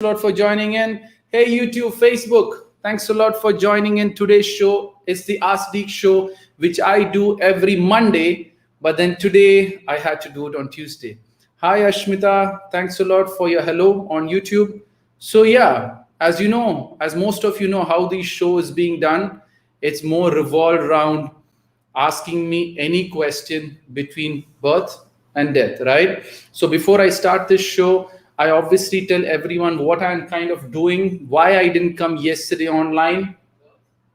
a lot for joining in. Hey, YouTube, Facebook, thanks a lot for joining in. Today's show is the Ask Deek show, which I do every Monday, but then today I had to do it on Tuesday. Hi, Ashmita. Thanks a lot for your hello on YouTube. So yeah, as you know, as most of you know how this show is being done, it's more revolved around asking me any question between birth and death, right? So before I start this show, I obviously tell everyone what I'm kind of doing, why I didn't come yesterday online.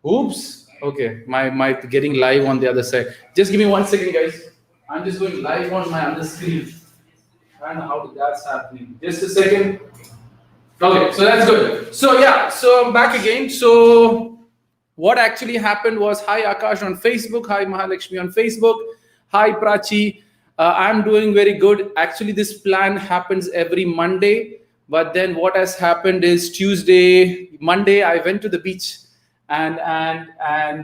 Oops. Okay, my getting live on the other side. Just give me 1 second, guys. I'm just going live on my other screen. I don't know how that's happening. Just a second. Okay, so that's good. So yeah, so I'm back again. So what actually happened was, hi Akash on Facebook, hi Mahalakshmi on Facebook, hi Prachi. I'm doing very good. Actually, this plan happens every Monday, but then what has happened is Monday, I went to the beach, and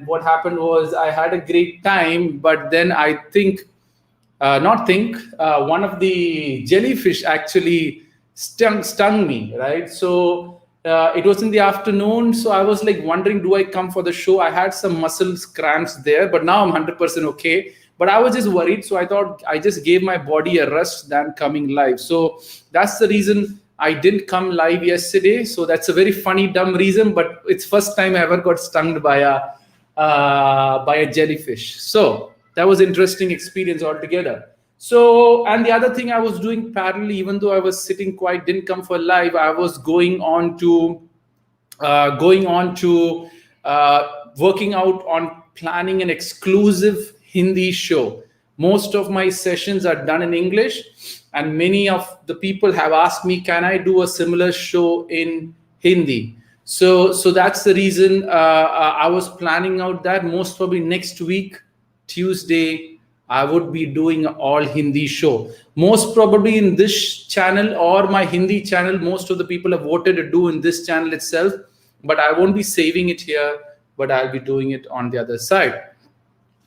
what happened was I had a great time, but then I think, one of the jellyfish actually stung me, right? So it was in the afternoon, so I was like wondering, do I come for the show? I had some muscle cramps there, but now I'm 100% okay. But I was just worried, so I thought I just gave my body a rest than coming live. So that's the reason I didn't come live yesterday. So that's a very funny, dumb reason, but it's first time I ever got stung by a jellyfish. So that was interesting experience altogether. So, and the other thing I was doing parallelly, even though I was sitting quiet, didn't come for live, I was going on to working out on planning an exclusive Hindi show. Most of my sessions are done in English, and many of the people have asked me, can I do a similar show in Hindi? So that's the reason I was planning out that most probably next week, Tuesday, I would be doing an all Hindi show. Most probably in this channel or my Hindi channel, most of the people have voted to do in this channel itself, but I won't be saving it here, but I'll be doing it on the other side.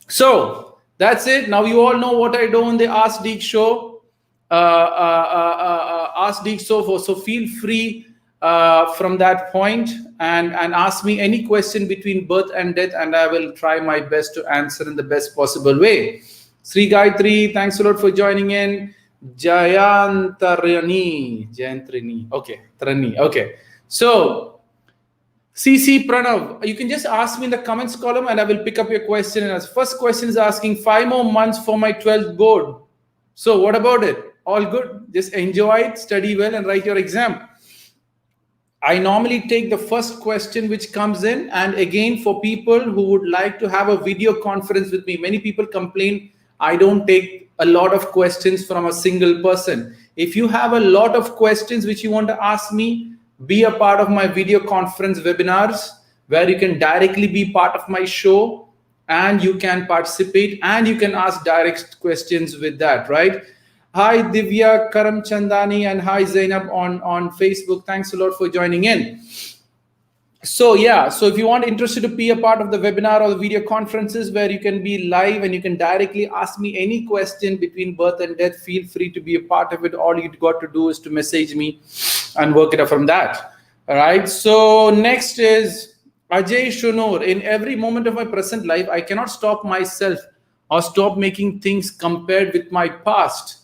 So that's it. Now you all know what I do on the Ask Deek show. Ask Deek show. So feel free from that point and ask me any question between birth and death, and I will try my best to answer in the best possible way. Sri Gayatri, thanks a lot for joining in. Jayantrini. Okay, Trani. Okay. So, CC Pranav, you can just ask me in the comments column and I will pick up your question. And first question is asking 5 more months for my 12th board. So, what about it? All good. Just enjoy it, study well, and write your exam. I normally take the first question which comes in, and again for people who would like to have a video conference with me, many people complain I don't take a lot of questions from a single person. If you have a lot of questions which you want to ask me, be a part of my video conference webinars where you can directly be part of my show and you can participate and you can ask direct questions with that, right? Hi Divya Karam Chandani and hi Zainab on Facebook. Thanks a lot for joining in. So yeah, so if you want interested to be a part of the webinar or the video conferences where you can be live and you can directly ask me any question between birth and death, feel free to be a part of it. All you got to do is to message me and work it out from that. All right. So next is Ajay Shunur. In every moment of my present life, I cannot stop myself or stop making things compared with my past.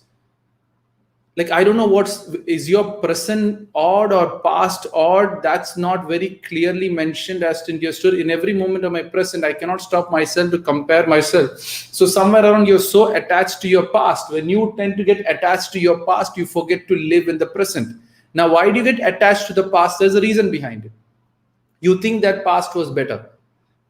Like, I don't know is your present odd or past odd. That's not very clearly mentioned as in your story. In every moment of my present, I cannot stop myself to compare myself. So somewhere around, you're so attached to your past. When you tend to get attached to your past, you forget to live in the present. Now, why do you get attached to the past? There's a reason behind it. You think that past was better.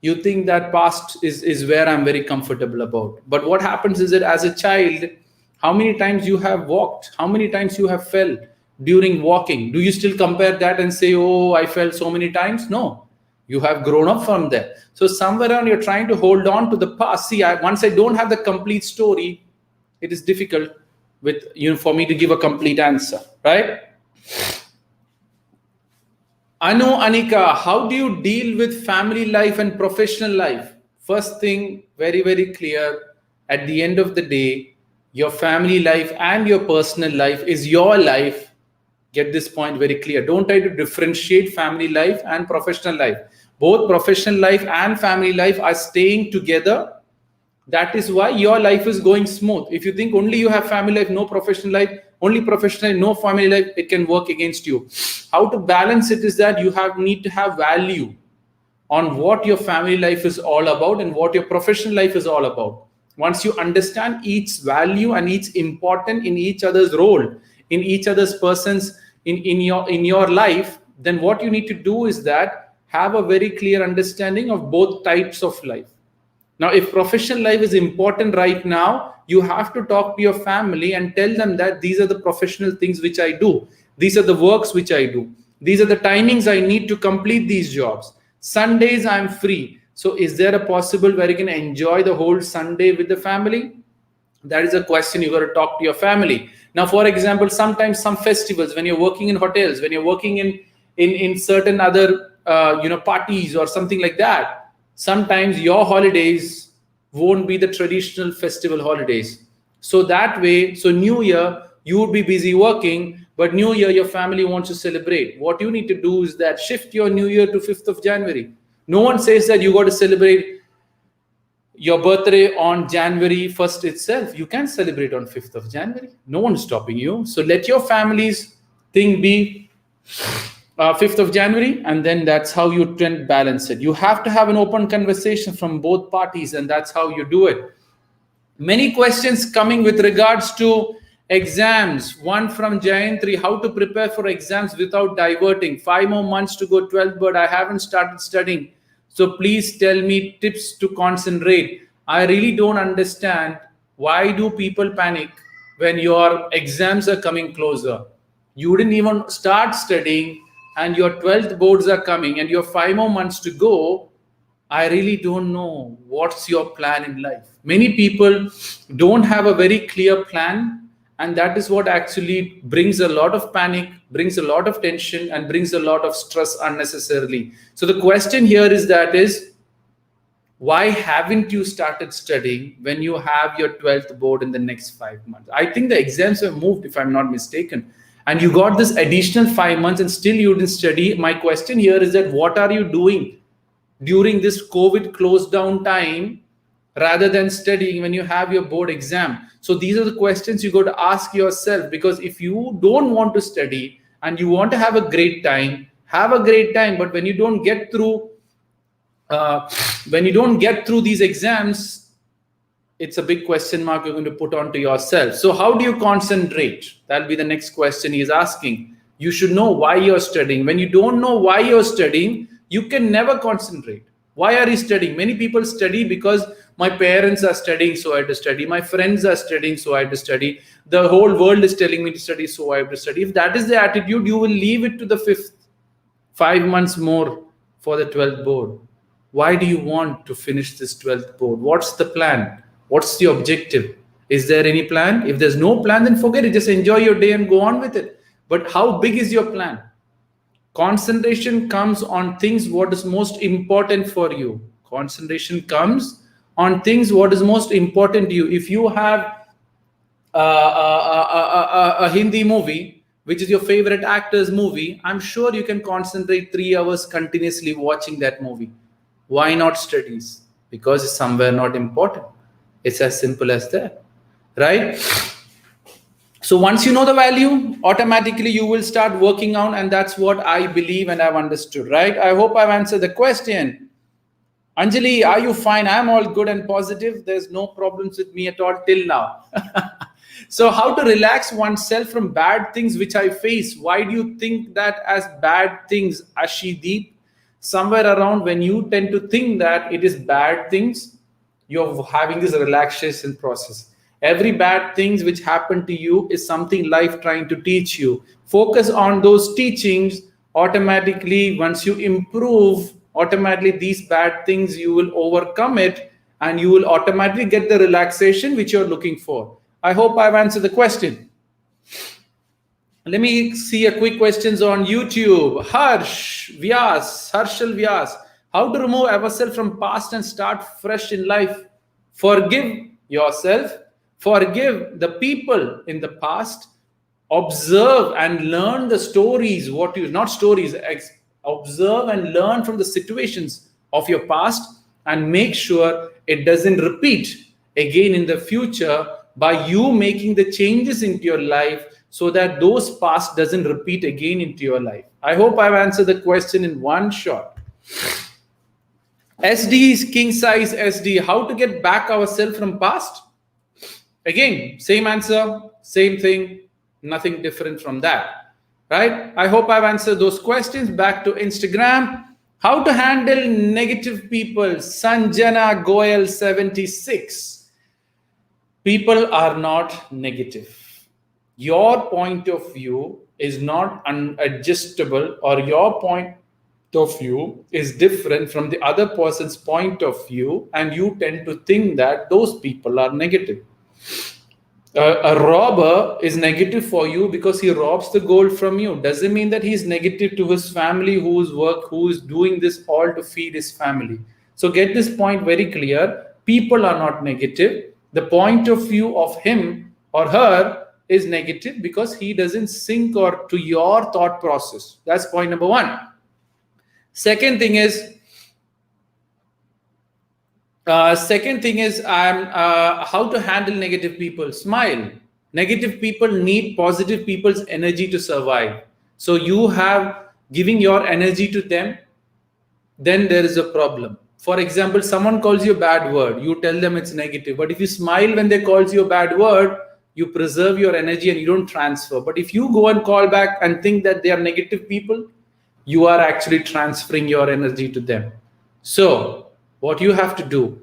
You think that past is where I'm very comfortable about. But what happens is that as a child, how many times you have walked? How many times you have fell during walking? Do you still compare that and say, oh, I fell so many times? No, you have grown up from there. So somewhere around, you're trying to hold on to the past. See, once I don't have the complete story, it is difficult for me to give a complete answer, right? Anu Anika, how do you deal with family life and professional life? First thing, very, very clear. At the end of the day, your family life and your personal life is your life. Get this point very clear. Don't try to differentiate family life and professional life. Both professional life and family life are staying together. That is why your life is going smooth. If you think only you have family life, no professional life, only professional life, no family life, it can work against you. How to balance it is that you need to have value on what your family life is all about and what your professional life is all about. Once you understand each value and each important in each other's role, in each other's persons in your life, then what you need to do is that have a very clear understanding of both types of life. Now, if professional life is important right now, you have to talk to your family and tell them that these are the professional things which I do. These are the works which I do. These are the timings I need to complete these jobs. Sundays I'm free. So is there a possible where you can enjoy the whole Sunday with the family? That is a question you got to talk to your family. Now, for example, sometimes some festivals, when you're working in hotels, when you're working in certain other parties or something like that, sometimes your holidays won't be the traditional festival holidays. So that way, so New Year, you would be busy working, but New Year, your family wants to celebrate. What you need to do is that shift your New Year to 5th of January. No one says that you got to celebrate your birthday on January 1st itself. You can celebrate on 5th of January. No one is stopping you. So let your family's thing be 5th of January, and then that's how you can balance it. You have to have an open conversation from both parties, and that's how you do it. Many questions coming with regards to exams. One from Jayantri, how to prepare for exams without diverting. 5 more months to go 12th, but I haven't started studying. So please tell me tips to concentrate. I really don't understand why do people panic when your exams are coming closer. You didn't even start studying and your 12th boards are coming and you have 5 more months to go. I really don't know what's your plan in life. Many people don't have a very clear plan, and that is what actually brings a lot of panic, brings a lot of tension, and brings a lot of stress unnecessarily. So the question here is why haven't you started studying when you have your 12th board in the next 5 months? I think the exams have moved, if I'm not mistaken. And you got this additional 5 months and still you didn't study. My question here is that what are you doing during this COVID closed down time rather than studying when you have your board exam? So these are the questions you got to ask yourself, because if you don't want to study and you want to have a great time, have a great time. But when you don't get through, these exams, it's a big question mark you're going to put onto yourself. So how do you concentrate? That'll be the next question he's asking. You should know why you're studying. When you don't know why you're studying, you can never concentrate. Why are you studying? Many people study because my parents are studying, so I have to study. My friends are studying, so I have to study. The whole world is telling me to study, so I have to study. If that is the attitude, you will leave it to the 5 months more for the 12th board. Why do you want to finish this 12th board? What's the plan? What's the objective? Is there any plan? If there's no plan, then forget it. Just enjoy your day and go on with it. But how big is your plan? Concentration comes on things what is most important for you. Concentration comes on things what is most important to you. If you have a Hindi movie, which is your favorite actor's movie, I'm sure you can concentrate 3 hours continuously watching that movie. Why not studies? Because it's somewhere not important. It's as simple as that, right? So once you know the value, automatically you will start working on, and that's what I believe and I've understood, right? I hope I've answered the question. Anjali, are you fine? I'm all good and positive. There's no problems with me at all till now. So how to relax oneself from bad things which I face? Why do you think that as bad things, Ashideep? Somewhere around when you tend to think that it is bad things, you're having this relaxation process. Every bad things which happen to you is something life trying to teach you. Focus on those teachings. Automatically, once you improve, automatically these bad things, you will overcome it and you will automatically get the relaxation which you're looking for. I hope I've answered the question. Let me see a quick questions on YouTube. Harshal Vyas. How to remove ourselves from past and start fresh in life? Forgive yourself. Forgive the people in the past. observe and learn the stories, observe and learn from the situations of your past and make sure it doesn't repeat again in the future by you making the changes into your life so that those past doesn't repeat again into your life. I hope I've answered the question in one shot. SD is king size SD. How to get back ourselves from past? Again, same answer, same thing, nothing different from that, right? I hope I've answered those questions. Back to Instagram. How to handle negative people? Sanjana Goyal 76. People are not negative. Your point of view is not unadjustable, or your point of view is different from the other person's point of view, and you tend to think that those people are negative. A robber is negative for you because he robs the gold from you. Doesn't mean that he's negative to his family, who is doing this all to feed his family. So get this point very clear. People are not negative. The point of view of him or her is negative because he doesn't sync or to your thought process. That's point number one. Second thing is, how to handle negative people. Smile. Negative people need positive people's energy to survive. So you have giving your energy to them, then there is a problem. For example, someone calls you a bad word, you tell them it's negative. But if you smile when they calls you a bad word, you preserve your energy and you don't transfer. But if you go and call back and think that they are negative people, you are actually transferring your energy to them. So what you have to do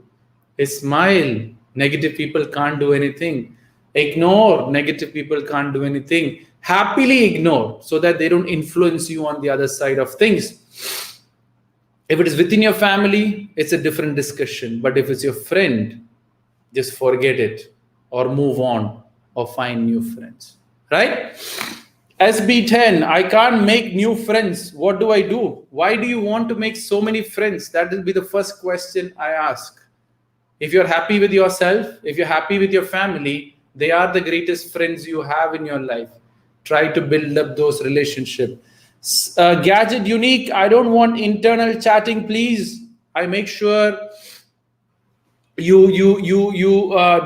is smile. Negative people can't do anything. Ignore. Negative people can't do anything. Happily ignore so that they don't influence you on the other side of things. If it is within your family, it's a different discussion. But if it's your friend, just forget it or move on or find new friends, right? SB10, I can't make new friends. What do I do? Why do you want to make so many friends? That will be the first question I ask. If you're happy with yourself, if you're happy with your family, they are the greatest friends you have in your life. Try to build up those relationships. Gadget Unique, I don't want internal chatting, please. I make sure you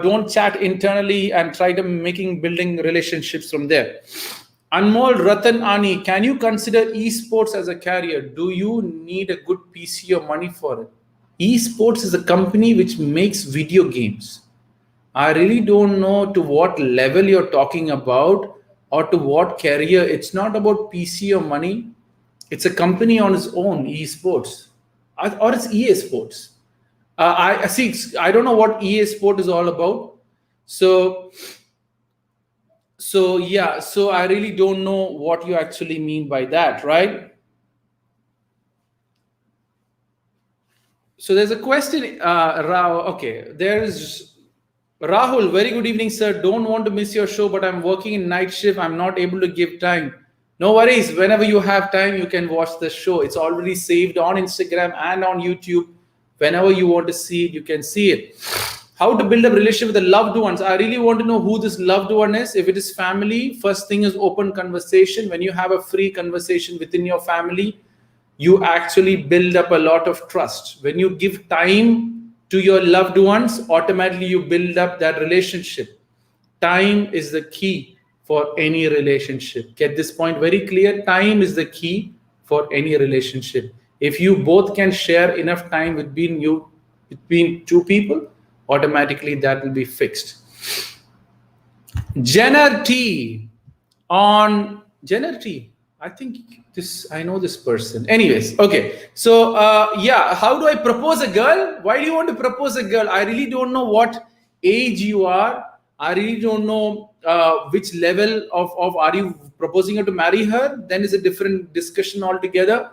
don't chat internally and try to building relationships from there. Anmol Ratan Ani, can you consider esports as a career? Do you need a good PC or money for it? Esports is a company which makes video games. I really don't know to what level you're talking about or to what career. It's not about PC or money. It's a company on its own, esports, or it's EA Sports. I see. I don't know what EA Sport is all about. So yeah. So I really don't know what you actually mean by that, right? So there's a question, okay, there's Rahul. Very good evening, sir. Don't want to miss your show, but I'm working in night shift. I'm not able to give time. No worries. Whenever you have time, you can watch the show. It's already saved on Instagram and on YouTube. Whenever you want to see it, you can see it. How to build a relationship with the loved ones. I really want to know who this loved one is. If it is family, first thing is open conversation. When you have a free conversation within your family, you actually build up a lot of trust. When you give time to your loved ones, automatically you build up that relationship. Time is the key for any relationship. Get this point very clear. Time is the key for any relationship. If you both can share enough time between two people, automatically that will be fixed. Jenner T. I think I know this person. Anyways, okay. So yeah, how do I propose a girl? Why do you want to propose a girl? I really don't know what age you are. I really don't know which level of are you proposing her to marry her? Then it's a different discussion altogether.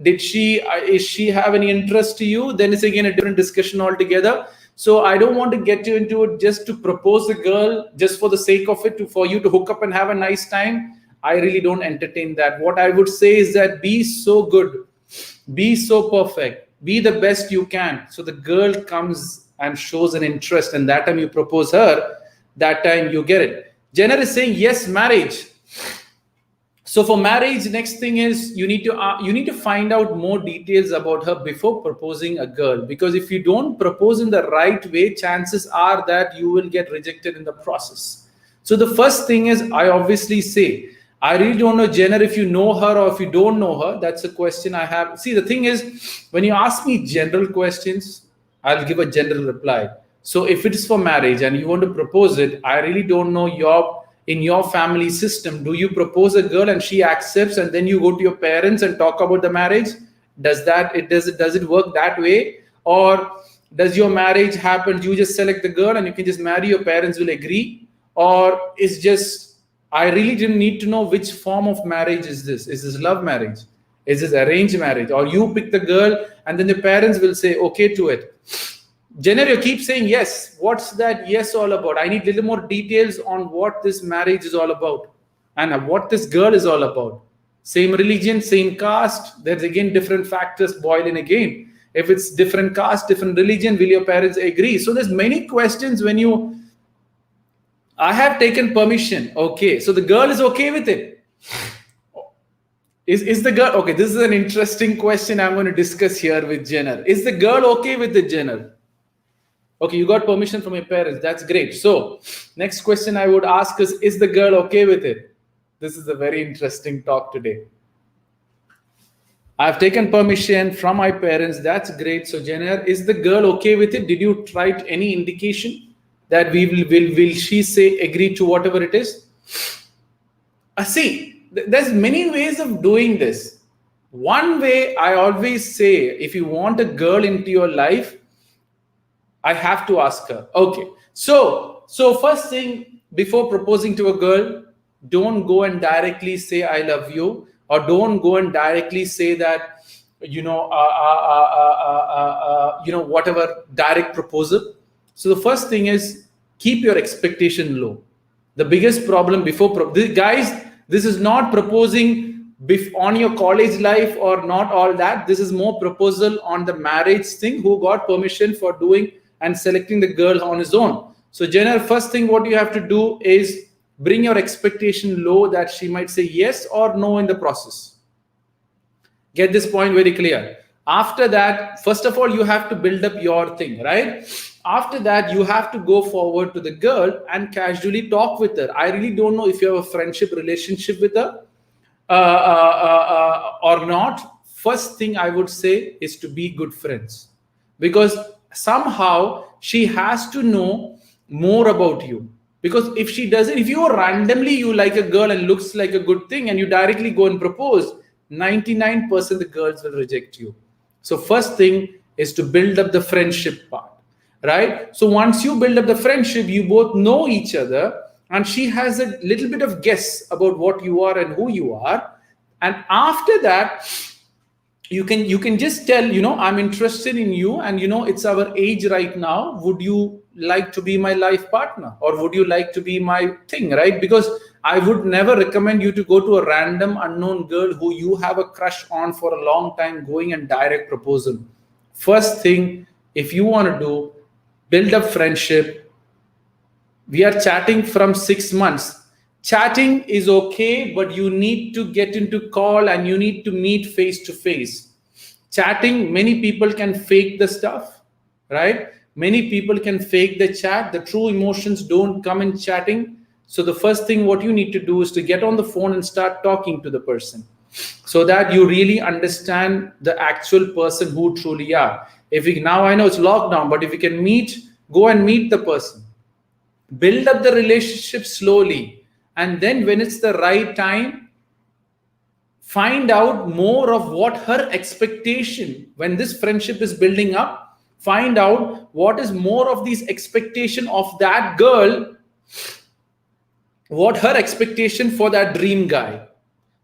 Is she have any interest to you? Then it's again a different discussion altogether. So I don't want to get you into it just to propose a girl just for the sake of it, for you to hook up and have a nice time. I really don't entertain that. What I would say is that be so good, be so perfect, be the best you can. So the girl comes and shows an interest, and that time you propose her, that time you get it. Jenner is saying yes, marriage. So for marriage, next thing is you need to find out more details about her before proposing a girl, because if you don't propose in the right way, chances are that you will get rejected in the process. So the first thing is, I obviously say, I really don't know Jenner if you know her or if you don't know her. That's a question I have. See, the thing is, when you ask me general questions, I'll give a general reply. So if it is for marriage and you want to propose it, I really don't know in your family system, do you propose a girl and she accepts and then you go to your parents and talk about the marriage? Does it work that way? Or does your marriage happen, you just select the girl and you can just marry, your parents will agree? Or is just, I really didn't need to know which form of marriage is this? Is this love marriage? Is this arranged marriage? Or you pick the girl and then the parents will say okay to it. Jenner, you keep saying yes. What's that yes all about? I need a little more details on what this marriage is all about and what this girl is all about. Same religion, same caste. There's again different factors boil in again. If it's different caste, different religion, will your parents agree? So there's many questions when I have taken permission. Okay, so the girl is okay with it. Is the girl okay? This is an interesting question I'm going to discuss here with Jenner. Is the girl okay with it, Jenner? Okay, you got permission from your parents. That's great. So next question I would ask is the girl okay with it? This is a very interesting talk today. I've taken permission from my parents. That's great. So Jenner, is the girl okay with it? Did you write any indication that will she say agree to whatever it is? See, there's many ways of doing this. One way I always say, if you want a girl into your life, I have to ask her. Okay. So first thing, before proposing to a girl, don't go and directly say I love you, or don't go and directly say that, whatever direct proposal. So the first thing is, keep your expectation low. The biggest problem guys, this is not proposing on your college life or not all that. This is more proposal on the marriage thing, who got permission for doing and selecting the girl on his own. So Jenner, first thing what you have to do is bring your expectation low, that she might say yes or no in the process. Get this point very clear. After that, first of all, you have to build up your thing, right? After that, you have to go forward to the girl and casually talk with her. I really don't know if you have a friendship relationship with her or not. First thing I would say is to be good friends, because somehow she has to know more about you. Because if she doesn't, if you randomly you like a girl and looks like a good thing and you directly go and propose, 99% of the girls will reject you. So first thing is to build up the friendship part, right? So once you build up the friendship, you both know each other and she has a little bit of guess about what you are and who you are. And after that, you can just tell, I'm interested in you, and it's our age right now. Would you like to be my life partner, or would you like to be my thing, right? Because I would never recommend you to go to a random unknown girl who you have a crush on for a long time, going and direct proposal. First thing, if you want to do, build up friendship. We are chatting from 6 months. Chatting is okay, but you need to get into call and you need to meet face to face. Chatting, many people can fake the stuff, right? Many people can fake the chat. The true emotions don't come in chatting. So the first thing what you need to do is to get on the phone and start talking to the person, so that you really understand the actual person who truly are. Now I know it's lockdown, but if you can go and meet the person, build up the relationship slowly. And then when it's the right time, find out more of what her expectation, when this friendship is building up, find out what is more of these expectation of that girl, what her expectation for that dream guy.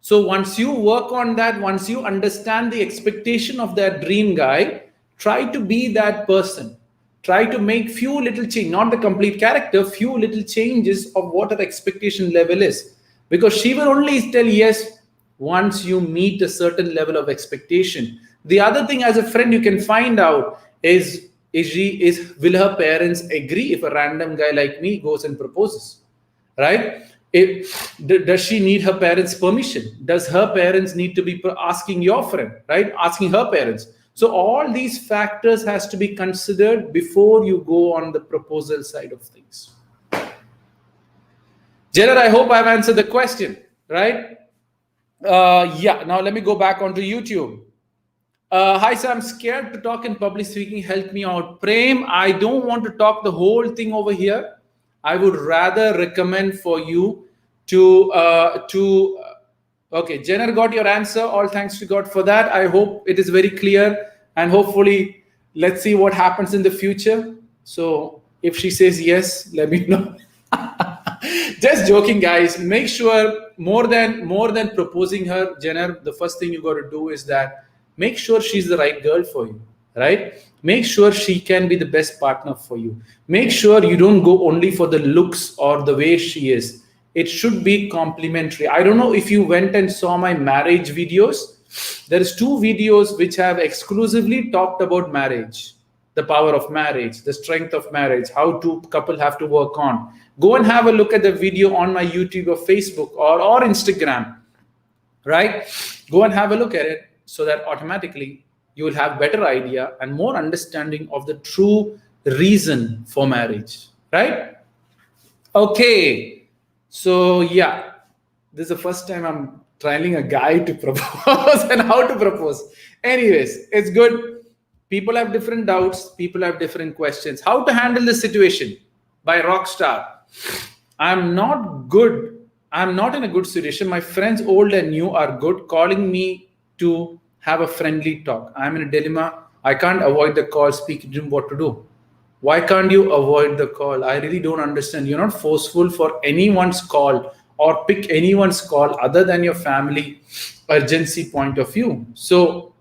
So once you work on that, once you understand the expectation of that dream guy, try to be that person. Try to make few little changes, not the complete character, few little changes of what her expectation level is. Because she will only tell yes once you meet a certain level of expectation. The other thing as a friend you can find out is will her parents agree if a random guy like me goes and proposes, right? Does she need her parents' permission? Does her parents need to be asking your friend, right? Asking her parents. So all these factors has to be considered before you go on the proposal side of things. Jenner, I hope I've answered the question, right? Yeah, now let me go back onto YouTube. Hi, sir, I'm scared to talk in public speaking. Help me out. Prem, I don't want to talk the whole thing over here. I would rather recommend for you okay, Jenner got your answer. All thanks to God for that. I hope it is very clear, and hopefully let's see what happens in the future. So if she says yes, let me know. Just joking, guys. Make sure more than proposing her, Jenner, the first thing you got to do is that make sure she's the right girl for you, right? Make sure she can be the best partner for you. Make sure you don't go only for the looks or the way she is. It should be complementary. I don't know if you went and saw my marriage videos. There is 2 videos which have exclusively talked about marriage, the power of marriage, the strength of marriage, how two couple have to work on. Go and have a look at the video on my YouTube or Facebook or Instagram, right? Go and have a look at it so that automatically you will have better idea and more understanding of the true reason for marriage, right? Okay, so yeah, this is the first time I'm trialing a guy to propose and how to propose. Anyways, it's good. People have different doubts. People have different questions. How to handle this situation by Rockstar. I'm not good. I'm not in a good situation. My friends, old and new, are good, calling me to have a friendly talk. I'm in a dilemma. I can't avoid the call, speak to him what to do. Why can't you avoid the call? I really don't understand. You're not forceful for anyone's call or pick anyone's call other than your family urgency point of view. So,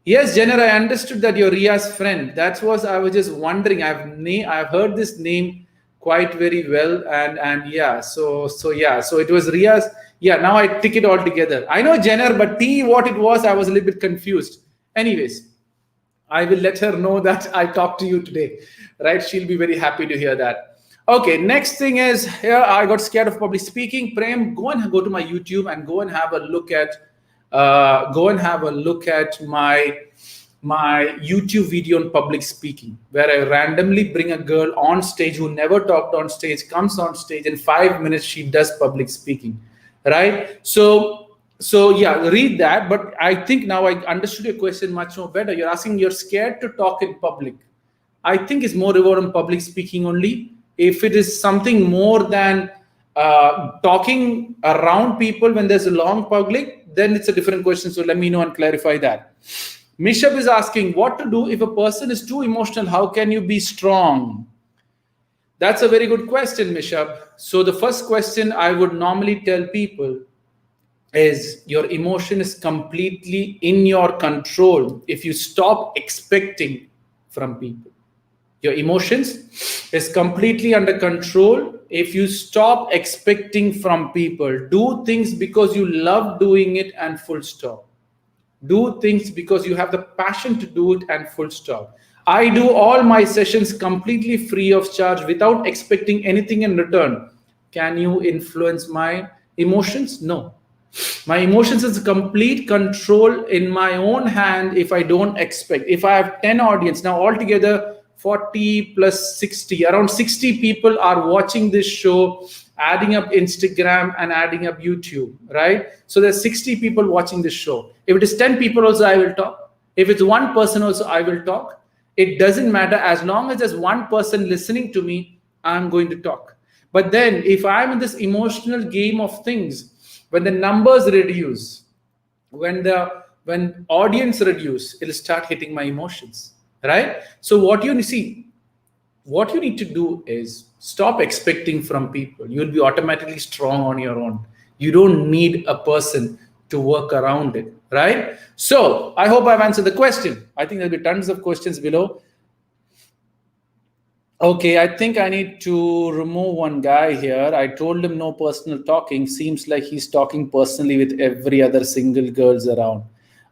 yes, Jenner, I understood that you're Ria's friend. That's what I was just wondering. I've heard this name quite very well, and yeah. So it was Ria's. Yeah, now I tick it all together. I know Jenner, but what it was, I was a little bit confused. Anyways, I will let her know that I talked to you today, right? She'll be very happy to hear that. Okay, next thing is here. I got scared of public speaking. Prem, go to my YouTube and go and have a look at my YouTube video on public speaking, where I randomly bring a girl on stage who never talked on stage, comes on stage in 5 minutes. She does public speaking, right? So yeah, read that. But I think now I understood your question much more better. You're asking, you're scared to talk in public. I think it's more about on public speaking only. If it is something more than talking around people when there's a long public, then it's a different question. So let me know and clarify that. Mishab is asking what to do if a person is too emotional. How can you be strong? That's a very good question, Mishab. So the first question I would normally tell people is your emotion is completely in your control if you stop expecting from people. Your emotions is completely under control if you stop expecting from people. Do things because you love doing it and full stop. Do things because you have the passion to do it and full stop. I do all my sessions completely free of charge without expecting anything in return. Can you influence my emotions? No. My emotions is complete control in my own hand if I don't expect. If I have 10 audience, now altogether 40 plus 60, around 60 people are watching this show, adding up Instagram and adding up YouTube, right? So there's 60 people watching this show. If it is 10 people also, I will talk. If it's one person also, I will talk. It doesn't matter. As long as there's one person listening to me, I'm going to talk. But then if I'm in this emotional game of things, when the numbers reduce, when audience reduce, it'll start hitting my emotions, right? So what you need to do is stop expecting from people. You'll be automatically strong on your own. You don't need a person to work around it, right? So I hope I've answered the question. I think there'll be tons of questions below. Okay, I think I need to remove one guy here. I told him no personal talking. Seems like he's talking personally with every other single girls around.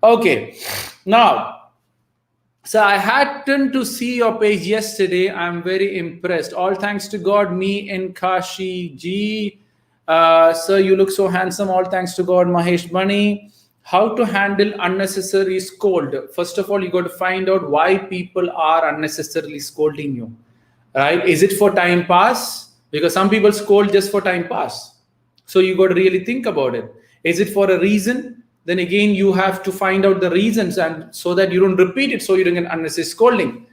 Okay, now, so I happened to see your page yesterday. I'm very impressed. All thanks to God, me and Kashi Ji. Sir, you look so handsome. All thanks to God. Mahesh Bunny. How to handle unnecessary scold? First of all, you got to find out why people are unnecessarily scolding you. Right? Is it for time pass? Because some people scold just for time pass. So you got to really think about it. Is it for a reason? Then again, you have to find out the reasons, and so that you don't repeat it, so you don't get unnecessary scolding.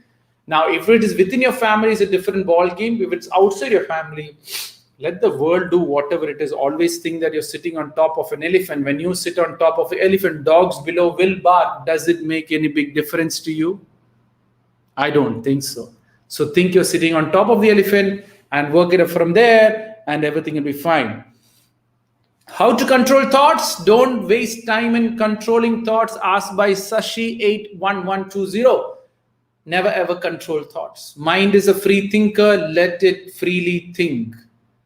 Now, if it is within your family, it's a different ball game. If it's outside your family, let the world do whatever it is. Always think that you're sitting on top of an elephant. When you sit on top of an elephant, dogs below will bark. Does it make any big difference to you? I don't think so. So think you're sitting on top of the elephant and work it up from there, and everything will be fine. How to control thoughts? Don't waste time in controlling thoughts. Asked by Sashi81120. Never ever control thoughts. Mind is a free thinker. Let it freely think.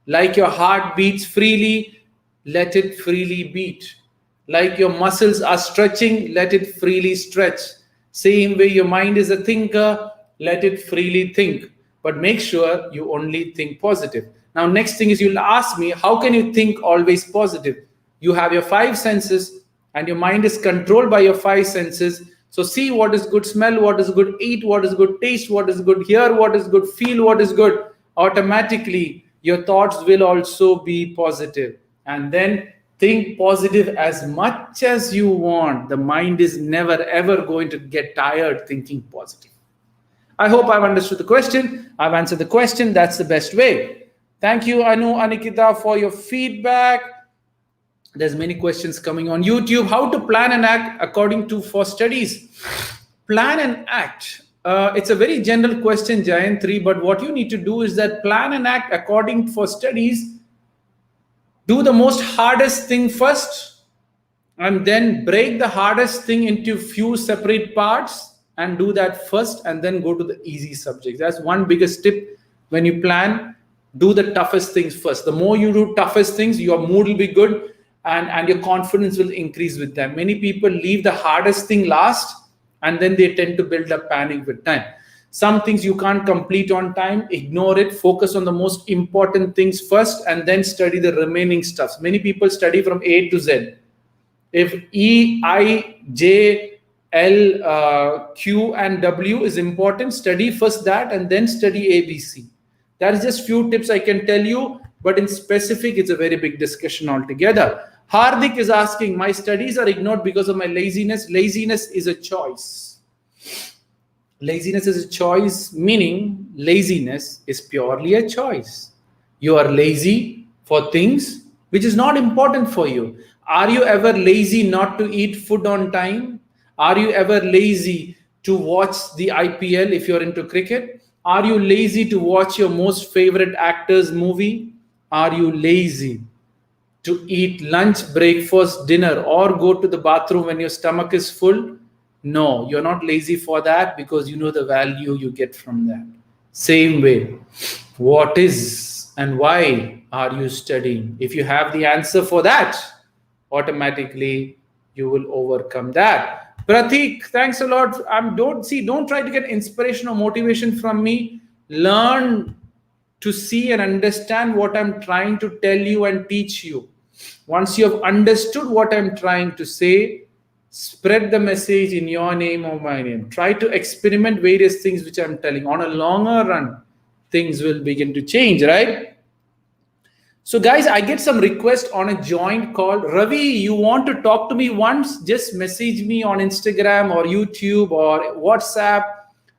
Like your heart beats freely, let it freely beat. Like your muscles are stretching, let it freely stretch. Same way your mind is a thinker, let it freely think. But make sure you only think positive. Now, next thing is, you'll ask me, how can you think always positive? You have your five senses, and your mind is controlled by your five senses. So see what is good, smell what is good, eat what is good, taste what is good, hear what is good, feel what is good. Automatically, your thoughts will also be positive. And then think positive as much as you want. The mind is never ever going to get tired thinking positive. I hope I've understood the question. I've answered the question. That's the best way. Thank you, Anu, Anikita, for your feedback. There's many questions coming on YouTube. How to plan and act according to for studies? Plan and act. It's a very general question, Giant 3, but what you need to do is that plan and act according for studies. Do the most hardest thing first, and then break the hardest thing into few separate parts and do that first, and then go to the easy subjects. That's one biggest tip when you plan. Do the toughest things first. The more you do toughest things, your mood will be good, and your confidence will increase with them. Many people leave the hardest thing last, and then they tend to build up panic with time. Some things you can't complete on time, ignore it, focus on the most important things first, and then study the remaining stuff. Many people study from A to Z. If E, I, J, L, Q, and W is important, study first that, and then study A, B, C. That is just few tips I can tell you, but in specific, it's a very big discussion altogether. Hardik is asking, my studies are ignored because of my laziness. Laziness is a choice. Laziness is a choice, meaning laziness is purely a choice. You are lazy for things which is not important for you. Are you ever lazy not to eat food on time? Are you ever lazy to watch the IPL if you're into cricket? Are you lazy to watch your most favorite actor's movie? Are you lazy to eat lunch, breakfast, dinner, or go to the bathroom when your stomach is full? No, you're not lazy for that, because you know the value you get from that. Same way, what is and why are you studying? If you have the answer for that, automatically you will overcome that. Pratik, thanks a lot. Don't try to get inspiration or motivation from me. Learn to see and understand what I'm trying to tell you and teach you. Once you have understood what I'm trying to say, spread the message in your name or my name. Try to experiment various things which I'm telling. On a longer run, things will begin to change, right? So guys, I get some request on a joint call. Ravi, you want to talk to me once? Just message me on Instagram or YouTube or WhatsApp,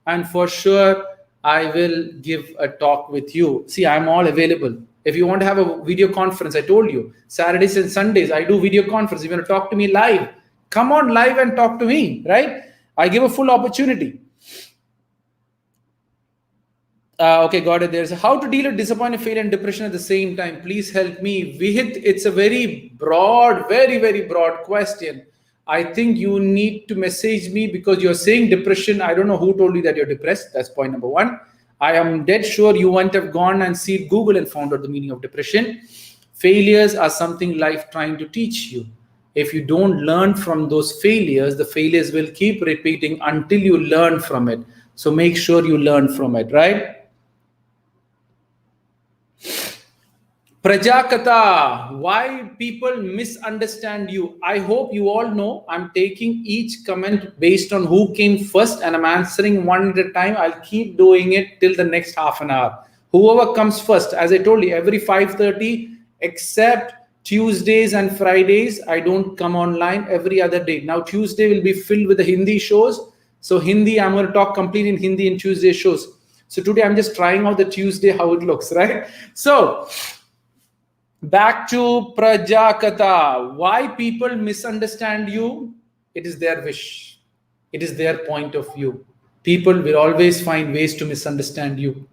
and for sure, I will give a talk with you. See, I'm all available. If you want to have a video conference, I told you, Saturdays and Sundays, I do video conference. If you want to talk to me live, come on live and talk to me, right? I give a full opportunity. Okay, got it. There's how to deal with disappointment, failure, and depression at the same time. Please help me. It's a very broad, very, very broad question. I think you need to message me, because you're saying depression. I don't know who told you that you're depressed. That's point number one. I am dead sure you won't have gone and seen Google and found out the meaning of depression. Failures are something life trying to teach you. If you don't learn from those failures, the failures will keep repeating until you learn from it. So make sure you learn from it, right? Prajakata, why people misunderstand you. I hope you all know I'm taking each comment based on who came first and I'm answering one at a time. I'll keep doing it till the next half an hour. Whoever comes first, as I told you, every 5:30, except Tuesdays and Fridays, I don't come online every other day. Now Tuesday will be filled with the Hindi shows. So Hindi, I'm going to talk completely in Hindi in Tuesday shows. So today I'm just trying out the Tuesday, how it looks, right? So back to Prajakata. Why people misunderstand you? It is their wish. It is their point of view. People will always find ways to misunderstand you.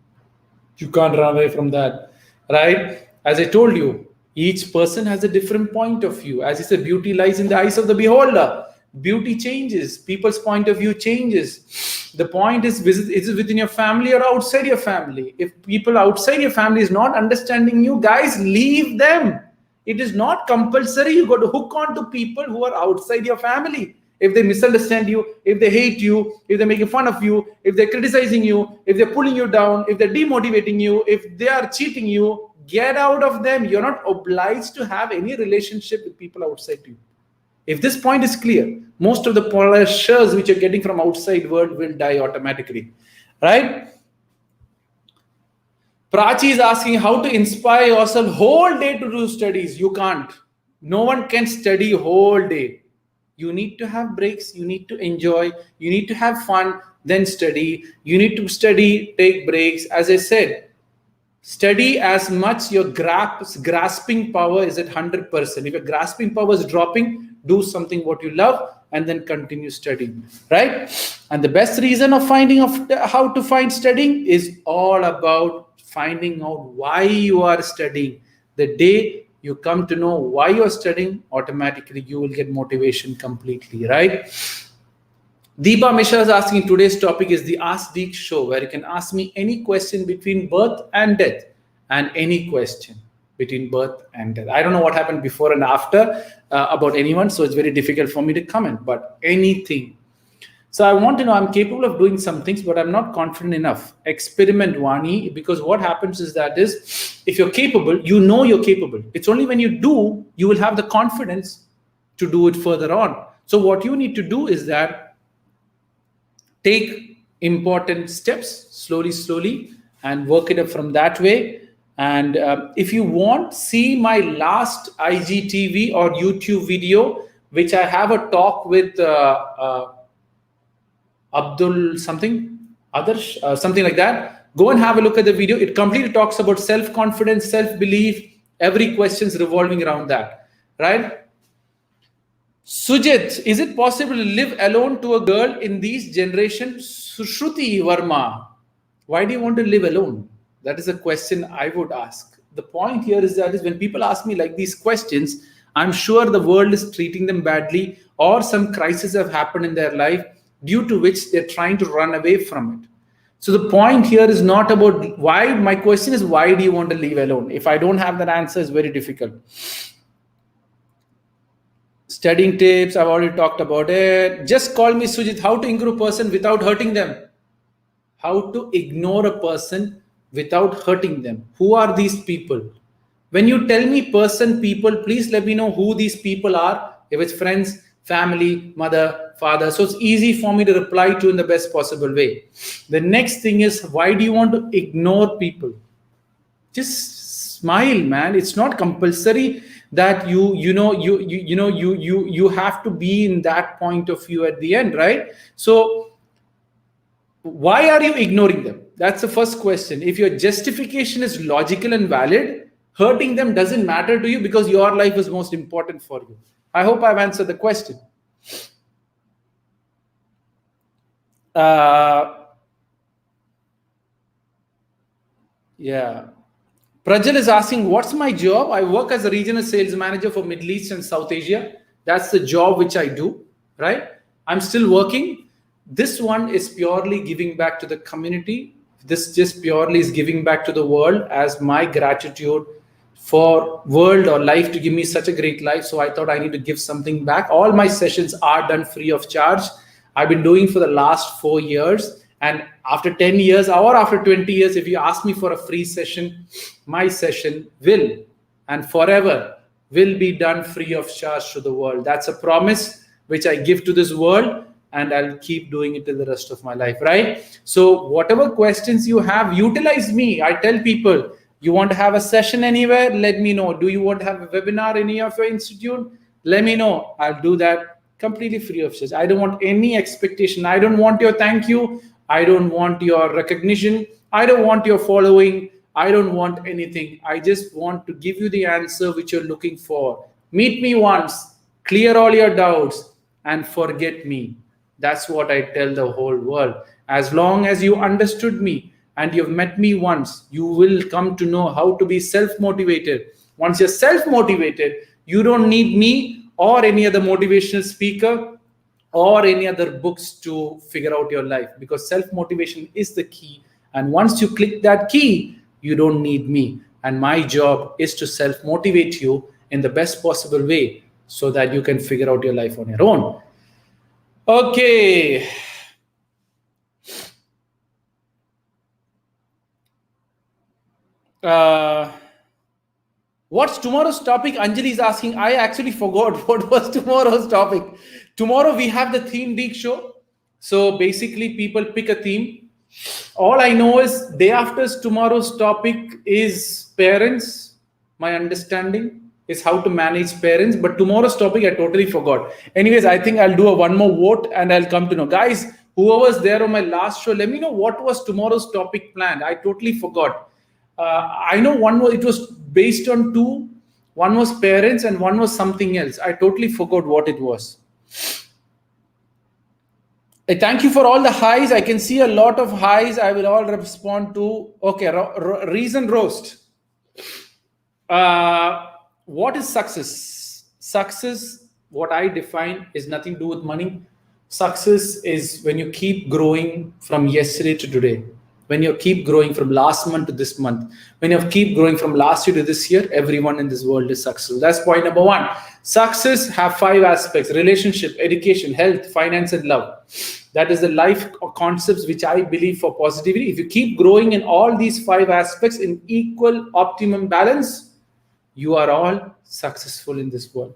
You can't run away from that, right? As I told you, each person has a different point of view. As I said, beauty lies in the eyes of the beholder. Beauty changes. People's point of view changes. The point is it within your family or outside your family? If people outside your family is not understanding you, guys, leave them. It is not compulsory. You got to hook on to people who are outside your family. If they misunderstand you, if they hate you, if they're making fun of you, if they're criticizing you, if they're pulling you down, if they're demotivating you, if they are cheating you, get out of them. You're not obliged to have any relationship with people outside you. If this point is clear, most of the pressures which you're getting from outside world will die automatically, right? Prachi is asking how to inspire yourself whole day to do studies. You can't. No one can study whole day. You need to have breaks. You need to enjoy. You need to have fun, then study. You need to study, take breaks. As I said, study as much your grasping power is at 100%. If your grasping power is dropping, do something what you love and then continue studying, right? And the best reason of finding of how to find studying is all about finding out why you are studying. The day you come to know why you're studying, automatically you will get motivation completely, right? Deepa Mishra is asking, today's topic is the Ask Deek show, where you can ask me any question between birth and death, and any question between birth and death. I don't know what happened before and after about anyone, so it's very difficult for me to comment, but anything. So I want to know, I'm capable of doing some things, but I'm not confident enough. Experiment, Vani, because what happens is that is, if you're capable, you know you're capable. It's only when you do, you will have the confidence to do it further on. So what you need to do is that take important steps slowly, and work it up from that way. And if you want, see my last IGTV or YouTube video, which I have a talk with Abdul something, Adarsh, something like that. Go and have a look at the video. It completely talks about self-confidence, self-belief. Every question is revolving around that, right? Sujit, is it possible to live alone to a girl in these generations? Shruti Verma, why do you want to live alone? That is a question I would ask. The point here is that is when people ask me like these questions, I'm sure the world is treating them badly, or some crisis have happened in their life due to which they're trying to run away from it. So the point here is not about why. My question is, why do you want to live alone? If I don't have that answer, it's very difficult. Studying tips, I've already talked about it. Just call me Sujit. How to improve a person without hurting them? How to ignore a person without hurting them? Who are these people? When you tell me person, people, please let me know who these people are. If it's friends, family, mother, father. So it's easy for me to reply to in the best possible way. The next thing is, why do you want to ignore people? Just smile, man. It's not compulsory that you have to be in that point of view at the end, right? So why are you ignoring them? That's the first question. If your justification is logical and valid, hurting them doesn't matter to you because your life is most important for you. I hope I've answered the question. Yeah. Prajal is asking, what's my job? I work as a regional sales manager for Middle East and South Asia. That's the job which I do, right? I'm still working. This one is purely giving back to the community. This just purely is giving back to the world as my gratitude for world or life to give me such a great life. So I thought I need to give something back. All my sessions are done free of charge. I've been doing for the last 4 years. And after 10 years or after 20 years, if you ask me for a free session, my session will and forever will be done free of charge to the world. That's a promise which I give to this world, and I'll keep doing it till the rest of my life, right? So whatever questions you have, utilize me. I tell people, you want to have a session anywhere, let me know. Do you want to have a webinar in any of your institute? Let me know. I'll do that completely free of charge. I don't want any expectation. I don't want your thank you. I don't want your recognition. I don't want your following. I don't want anything. I just want to give you the answer which you're looking for. Meet me once, clear all your doubts, and forget me. That's what I tell the whole world. As long as you understood me and you've met me once, you will come to know how to be self-motivated. Once you're self-motivated, you don't need me or any other motivational speaker or any other books to figure out your life, because self-motivation is the key. And once you click that key, you don't need me. And my job is to self-motivate you in the best possible way so that you can figure out your life on your own. Okay. What's tomorrow's topic? Anjali is asking. I actually forgot what was tomorrow's topic. Tomorrow we have the theme Deek show. So basically people pick a theme. All I know is day after tomorrow's topic is parents. My understanding is how to manage parents. But tomorrow's topic I totally forgot. Anyways, I think I'll do one more vote and I'll come to know. Guys, whoever's there on my last show, let me know what was tomorrow's topic planned. I totally forgot. I know it was based on two. One was parents and one was something else. I totally forgot what it was. Thank you for all the highs. I can see a lot of highs. I will all respond to. Okay, reason roast. What is success? Success, what I define, is nothing to do with money. Success is when you keep growing from yesterday to today. When you keep growing from last month to this month, when you keep growing from last year to this year, everyone in this world is successful. That's point number one. Success have 5 aspects: relationship, education, health, finance, and love. That is the life concepts which I believe for positivity. If you keep growing in all these 5 aspects in equal optimum balance, you are all successful in this world.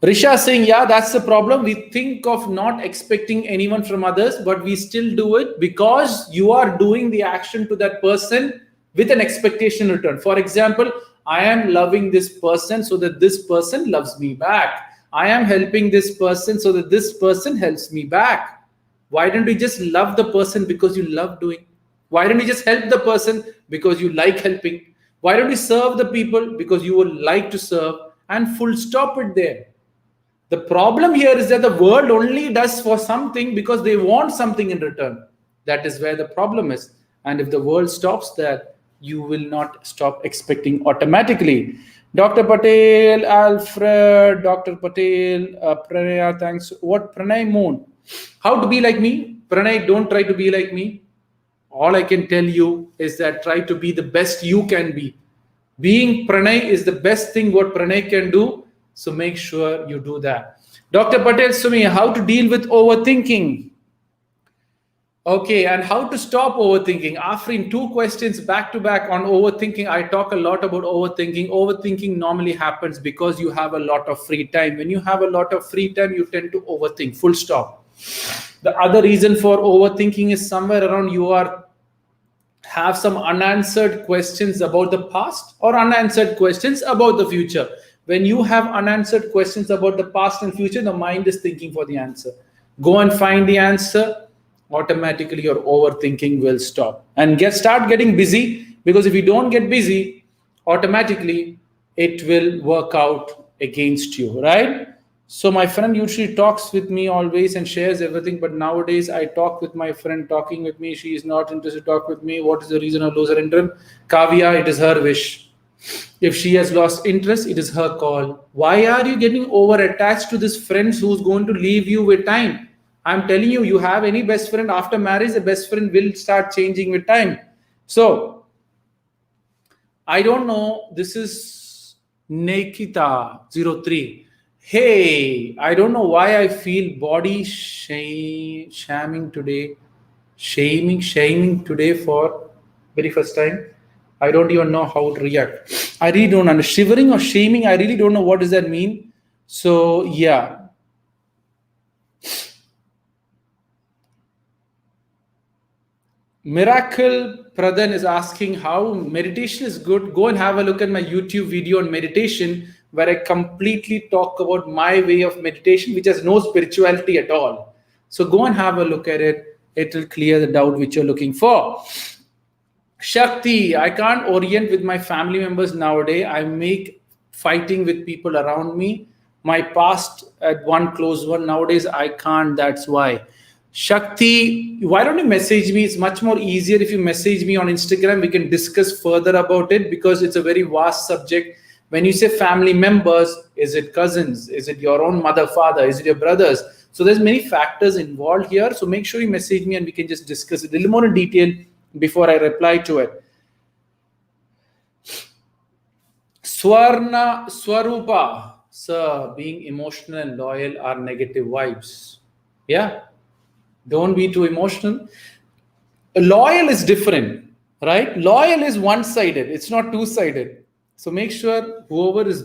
Risha saying, yeah, that's the problem. We think of not expecting anyone from others, but we still do it because you are doing the action to that person with an expectation return. For example, I am loving this person so that this person loves me back. I am helping this person so that this person helps me back. Why don't we just love the person because you love doing? Why don't we just help the person because you like helping? Why don't we serve the people because you would like to serve? And full stop it there. The problem here is that the world only does for something because they want something in return. That is where the problem is. And if the world stops there, you will not stop expecting automatically. Dr. Patel, Alfred, Dr. Patel, Pranaya, thanks. What Pranay Moon? How to be like me? Pranay, don't try to be like me. All I can tell you is that try to be the best you can be. Being Pranay is the best thing what Pranay can do. So make sure you do that. Dr. Patel Sumi, how to deal with overthinking? Okay, and how to stop overthinking? Afrin, 2 questions back to back on overthinking. I talk a lot about overthinking. Overthinking normally happens because you have a lot of free time. When you have a lot of free time, you tend to overthink, full stop. The other reason for overthinking is somewhere around you have some unanswered questions about the past or unanswered questions about the future. When you have unanswered questions about the past and future, the mind is thinking for the answer. Go and find the answer. Automatically your overthinking will stop and start getting busy, because if you don't get busy, automatically it will work out against you, right? So my friend usually talks with me always and shares everything, but nowadays I talk with my friend talking with me. She is not interested to talk with me. What is the reason of lose her interest? Kavya, it is her wish. If she has lost interest, it is her call. Why are you getting over attached to this friend who's going to leave you with time? I'm telling you, you have any best friend after marriage, the best friend will start changing with time. So I don't know. This is Nikita03. Hey, I don't know why I feel body shaming today. Shaming today for very first time. I don't even know how to react. I really don't understand. Shivering or shaming, I really don't know what does that mean. So yeah. Miracle Pradhan is asking how meditation is good. Go and have a look at my YouTube video on meditation, where I completely talk about my way of meditation, which has no spirituality at all. So go and have a look at it. It will clear the doubt which you're looking for. Shakti, I can't orient with my family members nowadays. I make fighting with people around me. My past at one close one, nowadays I can't. That's why. Shakti, why don't you message me? It's much more easier if you message me on Instagram. We can discuss further about it because it's a very vast subject. When you say family members, is it cousins? Is it your own mother, father? Is it your brothers? So there's many factors involved here. So make sure you message me and we can just discuss it a little more in detail before I reply to it. Swarupa, sir, being emotional and loyal are negative vibes. Yeah, don't be too emotional. Loyal is different, right? Loyal is one-sided. It's not two-sided. So make sure whoever is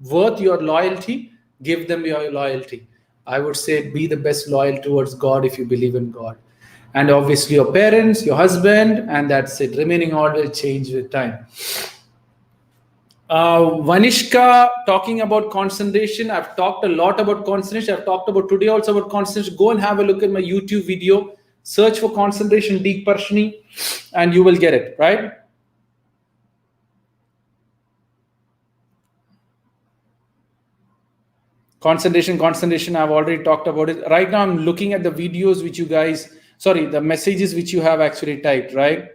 worth your loyalty, give them your loyalty. I would say be the best loyal towards God if you believe in God. And obviously your parents, your husband, and that's it. Remaining all will change with time. Vanishka talking about concentration. I've talked a lot about concentration. I've talked about today also about concentration. Go and have a look at my YouTube video. Search for concentration, Deek Parassini, and you will get it, right? Concentration. I've already talked about it. Right now, I'm looking at the videos which you guys, the messages which you have actually typed, right?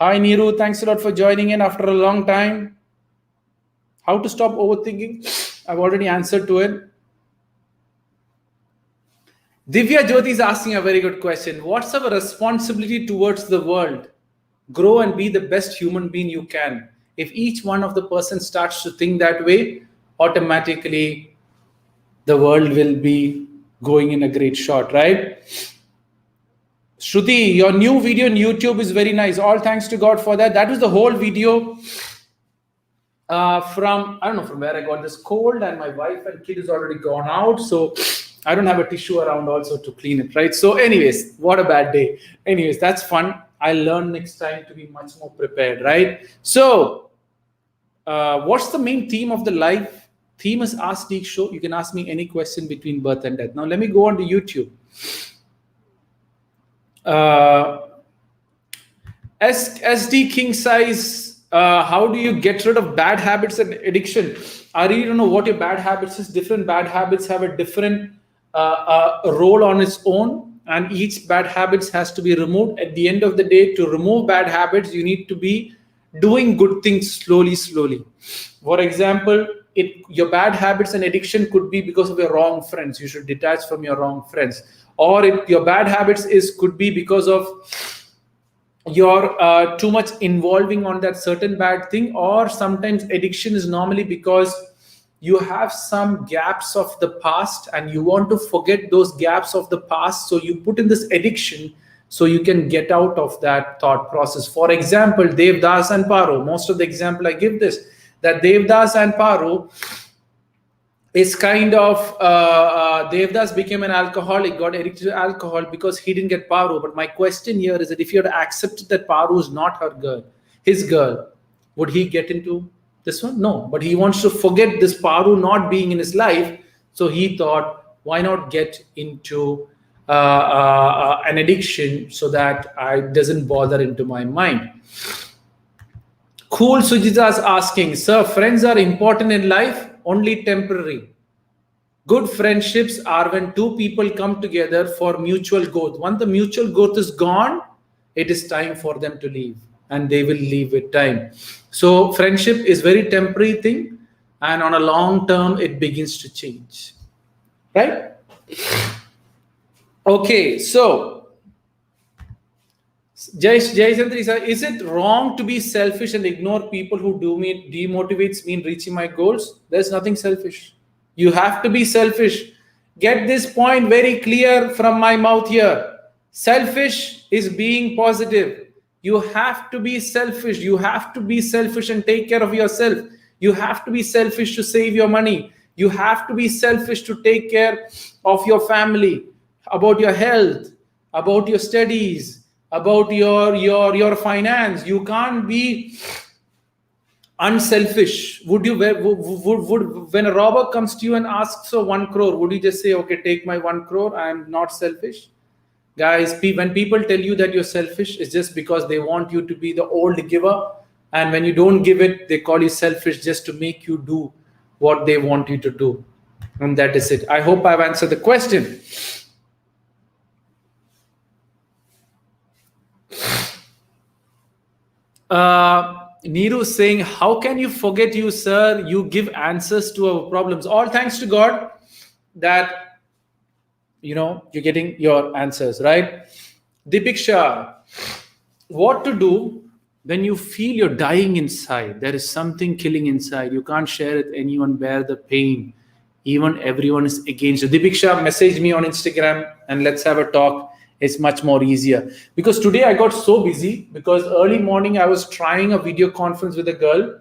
Hi, Neeru. Thanks a lot for joining in after a long time. How to stop overthinking? I've already answered to it. Divya Jyoti is asking a very good question. What's our responsibility towards the world? Grow and be the best human being you can. If each one of the person starts to think that way, automatically the world will be going in a great shot, right? Shruti, your new video on YouTube is very nice. All thanks to God for that. That was the whole video from, I don't know from where I got this cold, and my wife and kid is already gone out. So I don't have a tissue around also to clean it, right? So anyways, what a bad day. Anyways, that's fun. I'll learn next time to be much more prepared, right? So what's the main theme of the live? Theme is Ask Deek Show. You can ask me any question between birth and death. Now let me go on to YouTube. SD King Size, how do you get rid of bad habits and addiction? I really don't know what your bad habits is. Different bad habits have a different role on its own, and each bad habits has to be removed. At the end of the day, to remove bad habits, you need to be doing good things slowly. For example, your bad habits and addiction could be because of your wrong friends. You should detach from your wrong friends. Or your bad habits could be because of your too much involving on that certain bad thing. Or sometimes addiction is normally because you have some gaps of the past and you want to forget those gaps of the past. So you put in this addiction so you can get out of that thought process. For example, Devdas and Paro. Most of the example I give this, that Devdas and Paro is kind of, Devdas became an alcoholic, got addicted to alcohol because he didn't get Paro. But my question here is that if you had accepted that Paro is not his girl, would he get into this one? No, but he wants to forget this Paro not being in his life. So he thought, why not get into an addiction so that it doesn't bother into my mind. Cool Sujita is asking, sir, friends are important in life, only temporary. Good friendships are when two people come together for mutual growth. Once the mutual growth is gone, it is time for them to leave, and they will leave with time. So friendship is very temporary thing, and on a long term, it begins to change, right? Okay, so Jay Chandri, is it wrong to be selfish and ignore people who demotivates me in reaching my goals? There's nothing selfish. You have to be selfish. Get this point very clear from my mouth here. Selfish is being positive. You have to be selfish. You have to be selfish and take care of yourself. You have to be selfish to save your money. You have to be selfish to take care of your family, about your health, about your studies, about your finance. You can't be unselfish. Would when a robber comes to you and asks for 1 crore, would you just say, okay, take my 1 crore, I'm not selfish? Guys, when people tell you that you're selfish, it's just because they want you to be the old giver, and when you don't give it, they call you selfish just to make you do what they want you to do. And that is it. I hope I've answered the question. Neeru saying, how can you forget you, sir? You give answers to our problems. All thanks to God that you're getting your answers, right? Deepik Shah, what to do when you feel you're dying inside? There is something killing inside. You can't share it with anyone, bear the pain. Even everyone is against you. Deepik Shah, message me on Instagram and let's have a talk. It's much more easier. Because today I got so busy because early morning I was trying a video conference with a girl.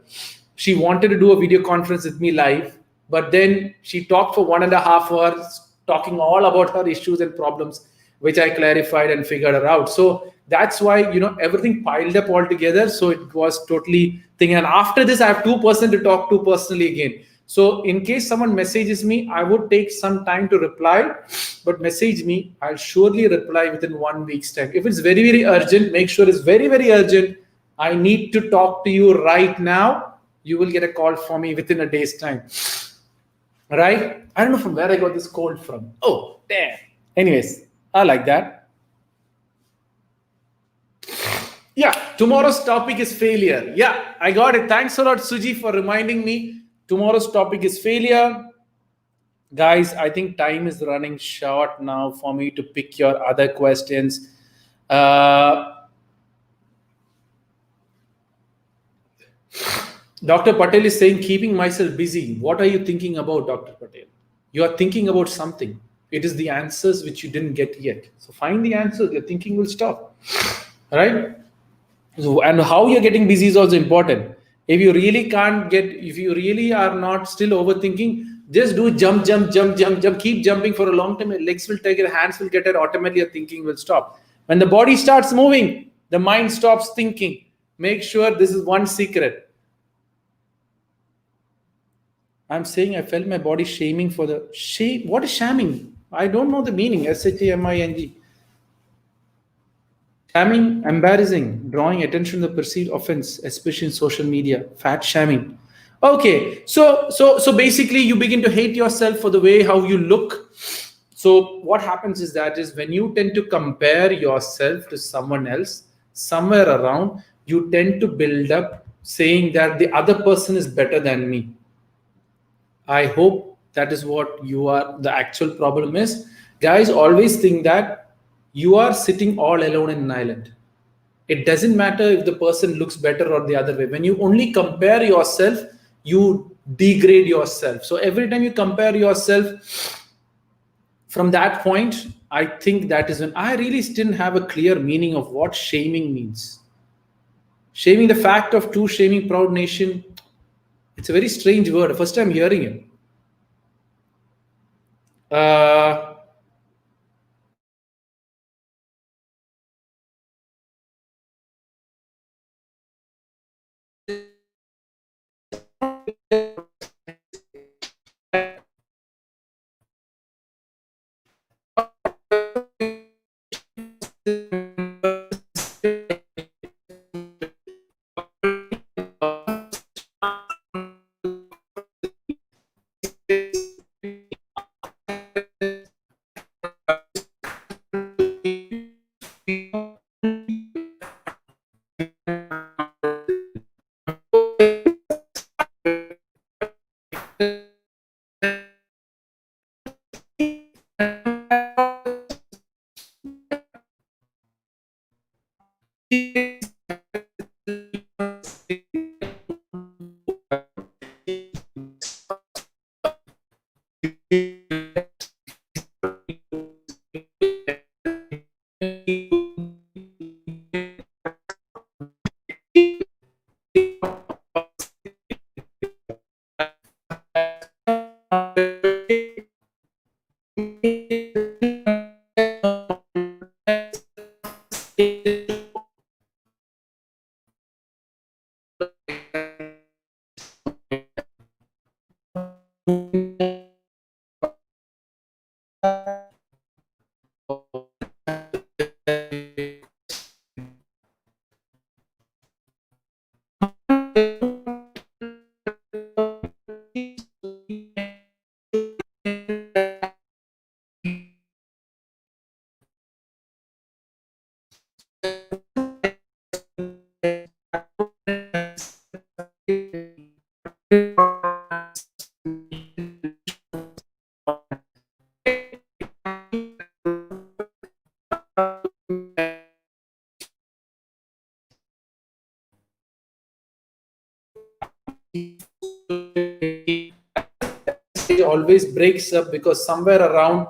She wanted to do a video conference with me live, but then she talked for 1.5 hours, talking all about her issues and problems, which I clarified and figured her out. So that's why everything piled up all together. So it was totally thing. And after this, I have 2% to talk to personally again. So in case someone messages me, I would take some time to reply, but message me, I'll surely reply within 1 week's time. If it's very, very urgent, make sure it's very, very urgent. I need to talk to you right now. You will get a call from me within a day's time. Right? I don't know from where I got this cold from. Oh, damn. Anyways, I like that. Yeah, tomorrow's topic is failure. Yeah, I got it. Thanks a lot, Suji, for reminding me. Tomorrow's topic is failure. Guys, I think time is running short now for me to pick your other questions. Dr. Patel is saying, keeping myself busy. What are you thinking about, Dr. Patel? You are thinking about something. It is the answers which you didn't get yet. So find the answers. Your thinking will stop. Right? So, and how you're getting busy is also important. If you really are not still overthinking, just do jump, jump, jump, jump, jump. Keep jumping for a long time. Your legs will take it, hands will get it. Automatically, your thinking will stop. When the body starts moving, the mind stops thinking. Make sure this is one secret. I'm saying I felt my body shaming for the shame. What is shaming? I don't know the meaning. SHAMING. Shaming, embarrassing, drawing attention to the perceived offense, especially in social media. Fat shaming. Okay, so basically you begin to hate yourself for the way how you look. So what happens is when you tend to compare yourself to someone else, somewhere around, you tend to build up saying that the other person is better than me. I hope that is what the actual problem is. Guys, always think that you are sitting all alone in an island. It doesn't matter if the person looks better or the other way. When you only compare yourself, you degrade yourself. So every time you compare yourself from that point, I think that is when I really didn't have a clear meaning of what shaming means. Shaming, the fact of true shaming proud nation, it's a very strange word. First time hearing it. Uh, always breaks up because somewhere around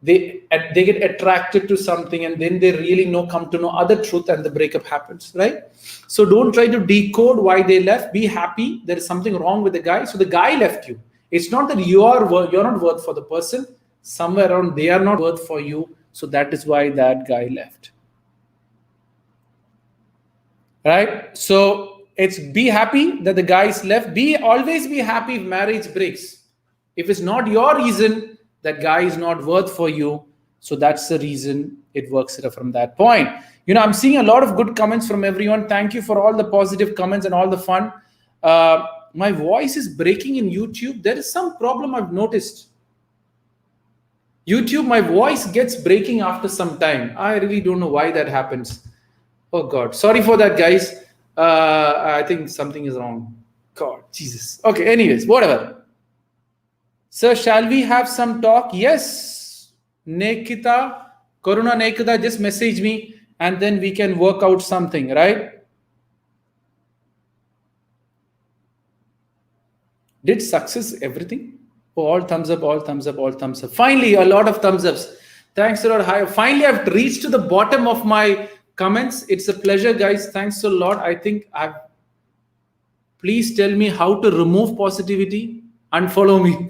they get attracted to something, and then they really come to know other truth, and the breakup happens, right? So don't try to decode why they left. Be happy there is something wrong with the guy, so the guy left you. It's not that you're not worth for the person. Somewhere around they are not worth for you, so that is why that guy left, right? So it's be happy that the guy is left. Always be happy if marriage breaks. If it's not your reason, that guy is not worth for you. So that's the reason it works from that point. I'm seeing a lot of good comments from everyone. Thank you for all the positive comments and all the fun. My voice is breaking in YouTube. There is some problem I've noticed. YouTube, my voice gets breaking after some time. I really don't know why that happens. Oh God, sorry for that, guys. I think something is wrong. God, Jesus. Okay, anyways, whatever. Sir, shall we have some talk? Yes. Nekita, Corona Nekita, just message me and then we can work out something, right? Did success everything? Oh, all thumbs up, all thumbs up, all thumbs up. Finally, a lot of thumbs ups. Thanks a lot. Finally, I've reached to the bottom of my comments. It's a pleasure, guys. Thanks a lot. I think please tell me how to remove positivity. Unfollow me.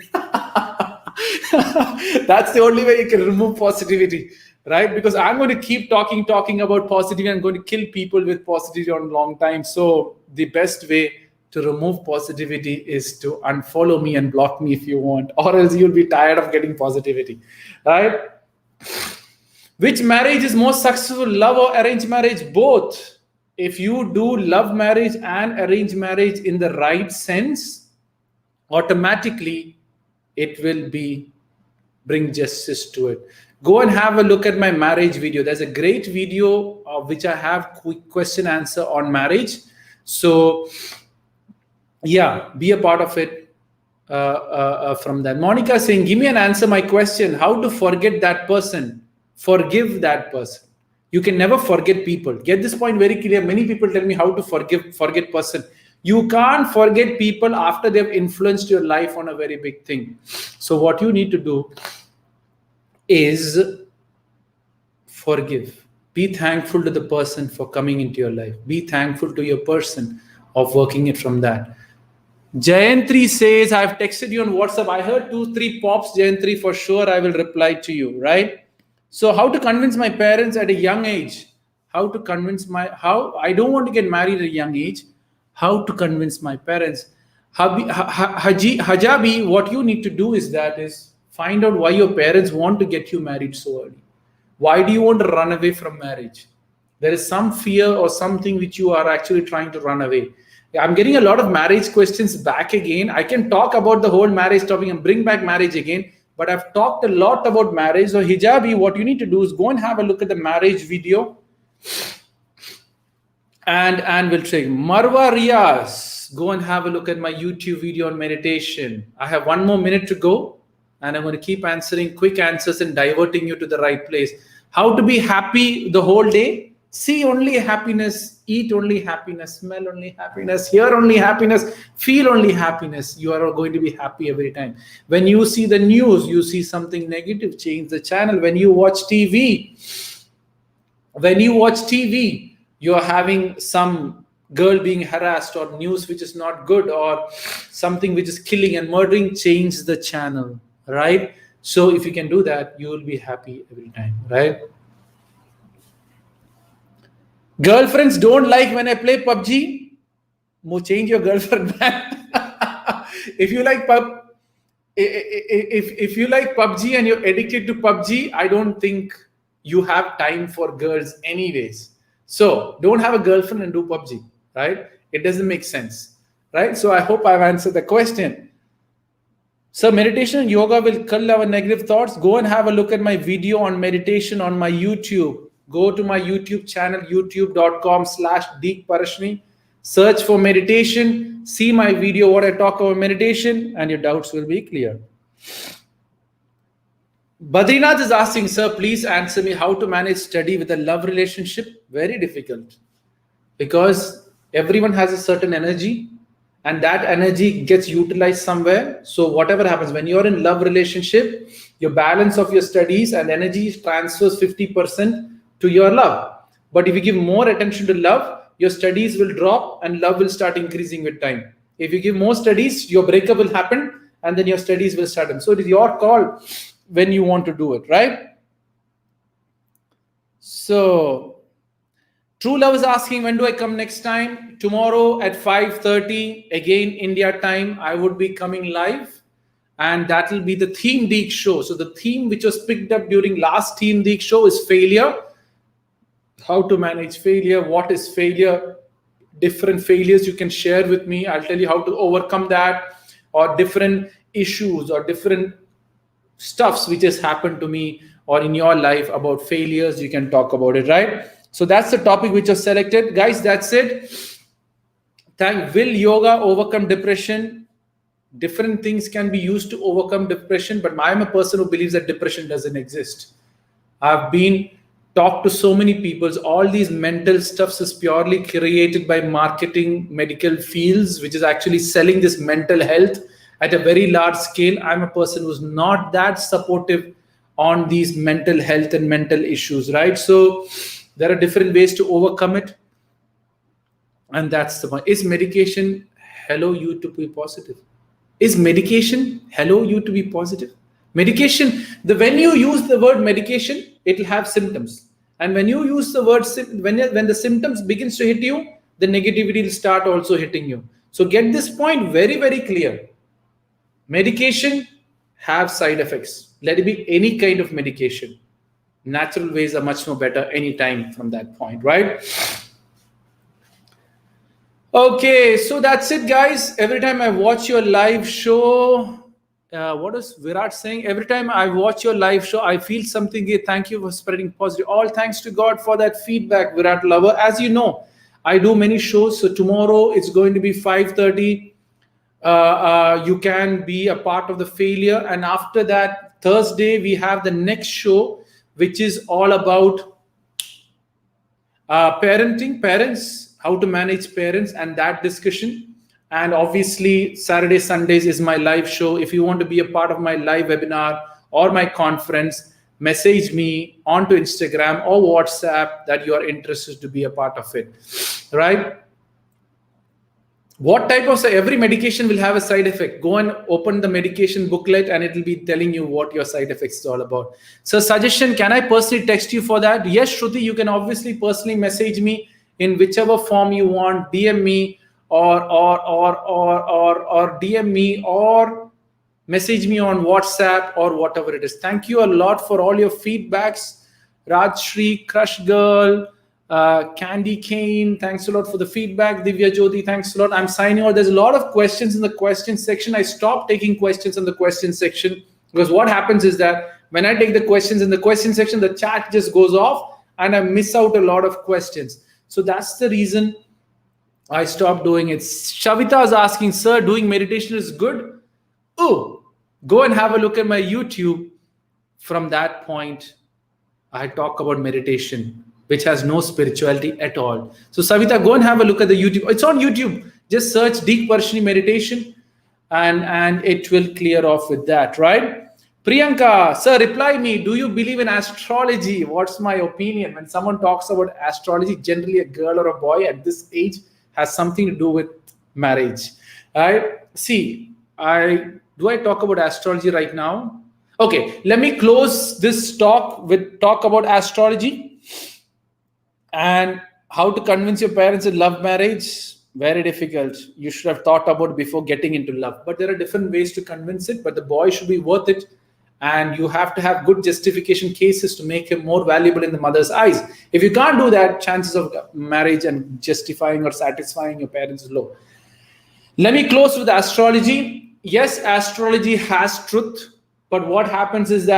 That's the only way you can remove positivity, right? Because I'm going to keep talking about positivity. I'm going to kill people with positivity on a long time. So the best way to remove positivity is to unfollow me and block me if you want, or else you'll be tired of getting positivity, right? Which marriage is more successful, love or arranged marriage? Both. If you do love marriage and arranged marriage in the right sense, automatically it will bring justice to it. Go and have a look at my marriage video. There's a great video of which I have quick question answer on marriage. So yeah, be a part of it from that. Monica saying, give me an answer my question, how to forget that person, forgive that person. You can never forget people. Get this point very clear. Many people tell me how to forget person. You can't forget people after they've influenced your life on a very big thing. So what you need to do is forgive. Be thankful to the person for coming into your life. Be thankful to your person of working it from that. Jayantri says, I've texted you on WhatsApp. I heard 2-3 pops, Jayantri, for sure. I will reply to you, right? So how to convince my parents at a young age? How I don't want to get married at a young age. How to convince my parents? Hajabi, what you need to do is find out why your parents want to get you married so early. Why do you want to run away from marriage? There is some fear or something which you are actually trying to run away. I'm getting a lot of marriage questions back again. I can talk about the whole marriage topic and bring back marriage again, but I've talked a lot about marriage. So Hijabi, what you need to do is go and have a look at the marriage video. And we'll say, Marwa Riaz, go and have a look at my YouTube video on meditation. I have 1 more minute to go, and I'm going to keep answering quick answers and diverting you to the right place. How to be happy the whole day? See only happiness, eat only happiness, smell only happiness, hear only happiness, feel only happiness. You are going to be happy every time. When you see the news, you see something negative, change the channel. When you watch TV, you're having some girl being harassed or news which is not good or something which is killing and murdering, change the channel, right? So if you can do that, you will be happy every time, right? Girlfriends don't like when I play PUBG. Change your girlfriend, man. If you like If you like PUBG and you're addicted to PUBG, I don't think you have time for girls anyways. So don't have a girlfriend and do PUBG, right? It doesn't make sense, right? So I hope I've answered the question. So meditation and yoga will cull our negative thoughts. Go and have a look at my video on meditation on my YouTube. Go to my YouTube channel, youtube.com/Deek Parassini. Search for meditation. See my video, what I talk about meditation, and your doubts will be clear. Badrinath is asking, sir, please answer me how to manage study with a love relationship. Very difficult. Because everyone has a certain energy, and that energy gets utilized somewhere. So whatever happens when you're in love relationship, your balance of your studies and energy transfers 50% to your love. But if you give more attention to love, your studies will drop and love will start increasing with time. If you give more studies, your breakup will happen and then your studies will start. So it is your call when you want to do it, right? So True Love is asking, when do I come next time? Tomorrow at 5:30, again India time, I would be coming live, and that will be the Theme Deek show. So the theme which was picked up during last Theme Deek show is failure. How to manage failure, what is failure, different failures you can share with me. I'll tell you how to overcome that, or different issues or different stuffs which has happened to me or in your life about failures. You can talk about it, right? So that's the topic which was selected. Guys, that's it. Will yoga overcome depression? Different things can be used to overcome depression, but I'm a person who believes that depression doesn't exist. I've been talked to so many people. All these mental stuffs is purely created by marketing medical fields, which is actually selling this mental health at a very large scale. I'm a person who's not that supportive on these mental health and mental issues, right? So there are different ways to overcome it. And that's the point. Is medication hello you to be positive? Is medication hello you to be positive? Medication, when you use the word medication, it will have symptoms. And when you use the word, when the symptoms begins to hit you, the negativity will start also hitting you. So get this point very, very clear. Medication have side effects. Let it be any kind of medication. Natural ways are much more better anytime from that point, right? Okay, so that's it, guys. Every time I watch your live show, what is Virat saying? Every time I watch your live show, I feel something here. Thank you for spreading positive. All thanks to God for that feedback, Virat lover. As you know, I do many shows. So tomorrow it's going to be 5:30. You can be a part of the failure. And after that, Thursday, we have the next show, which is all about parenting, parents, how to manage parents, and that discussion. And obviously, Saturday, Sundays is my live show. If you want to be a part of my live webinar or my conference, message me onto Instagram or WhatsApp that you are interested to be a part of it, right? What type of, every medication will have a side effect. Go and open the medication booklet and it will be telling you what your side effects is all about. So suggestion, can I personally text you for that? Yes, Shruti, you can obviously personally message me in whichever form you want, DM me or DM me or message me on WhatsApp or whatever it is. Thank you a lot for all your feedbacks. Rajshri, Crush Girl, Candy Kane, thanks a lot for the feedback. Divya Jyoti, thanks a lot. I'm signing out. There's a lot of questions in the question section. I stopped taking questions in the question section because what happens is that when I take the questions in the question section, the chat just goes off and I miss out a lot of questions. So that's the reason I stopped doing it. Shavita is asking, sir, doing meditation is good? Oh, go and have a look at my YouTube. From that point, I talk about meditation, which has no spirituality at all. So Savita, go and have a look at the YouTube. It's on YouTube. Just search Deek Parassini meditation and it will clear off with that, right? Priyanka, sir, reply me. Do you believe in astrology? What's my opinion? When someone talks about astrology, generally a girl or a boy at this age has something to do with marriage. Right? See, do I talk about astrology right now? Okay, let me close this talk about astrology and how to convince your parents in love marriage Very difficult. You should have thought about before getting into love. But there are different ways to convince it. But the boy should be worth it. And you have to have good justification cases to make him more valuable in the mother's eyes. If you can't do that, chances of marriage and justifying or satisfying your parents is low. Let me close with astrology. Yes, astrology has truth. But what happens is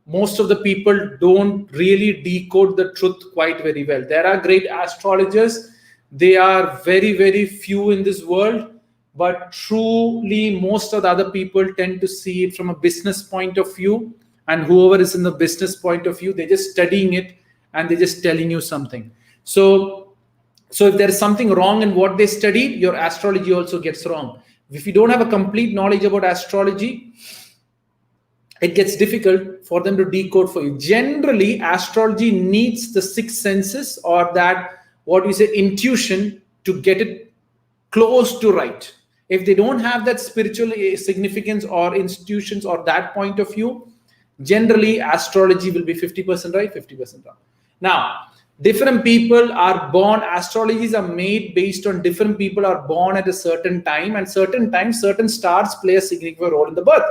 most of the people don't really decode the truth quite very well. There are great astrologers. They are very, very few in this world. But truly, most of the other people tend to see it from a business point of view. And whoever is in the business point of view, they're just studying it and they're just telling you something. So if there is something wrong in what they study, your astrology also gets wrong. If you don't have a complete knowledge about astrology, it gets difficult for them to decode for you. Generally, astrology needs the sixth senses, or that, what you say, intuition, to get it close to right. If they don't have that spiritual significance or institutions or that point of view, generally astrology will be 50% right, 50% wrong. Now, different people are born, astrologies are made based on different people are born at a certain time, and certain stars play a significant role in the birth.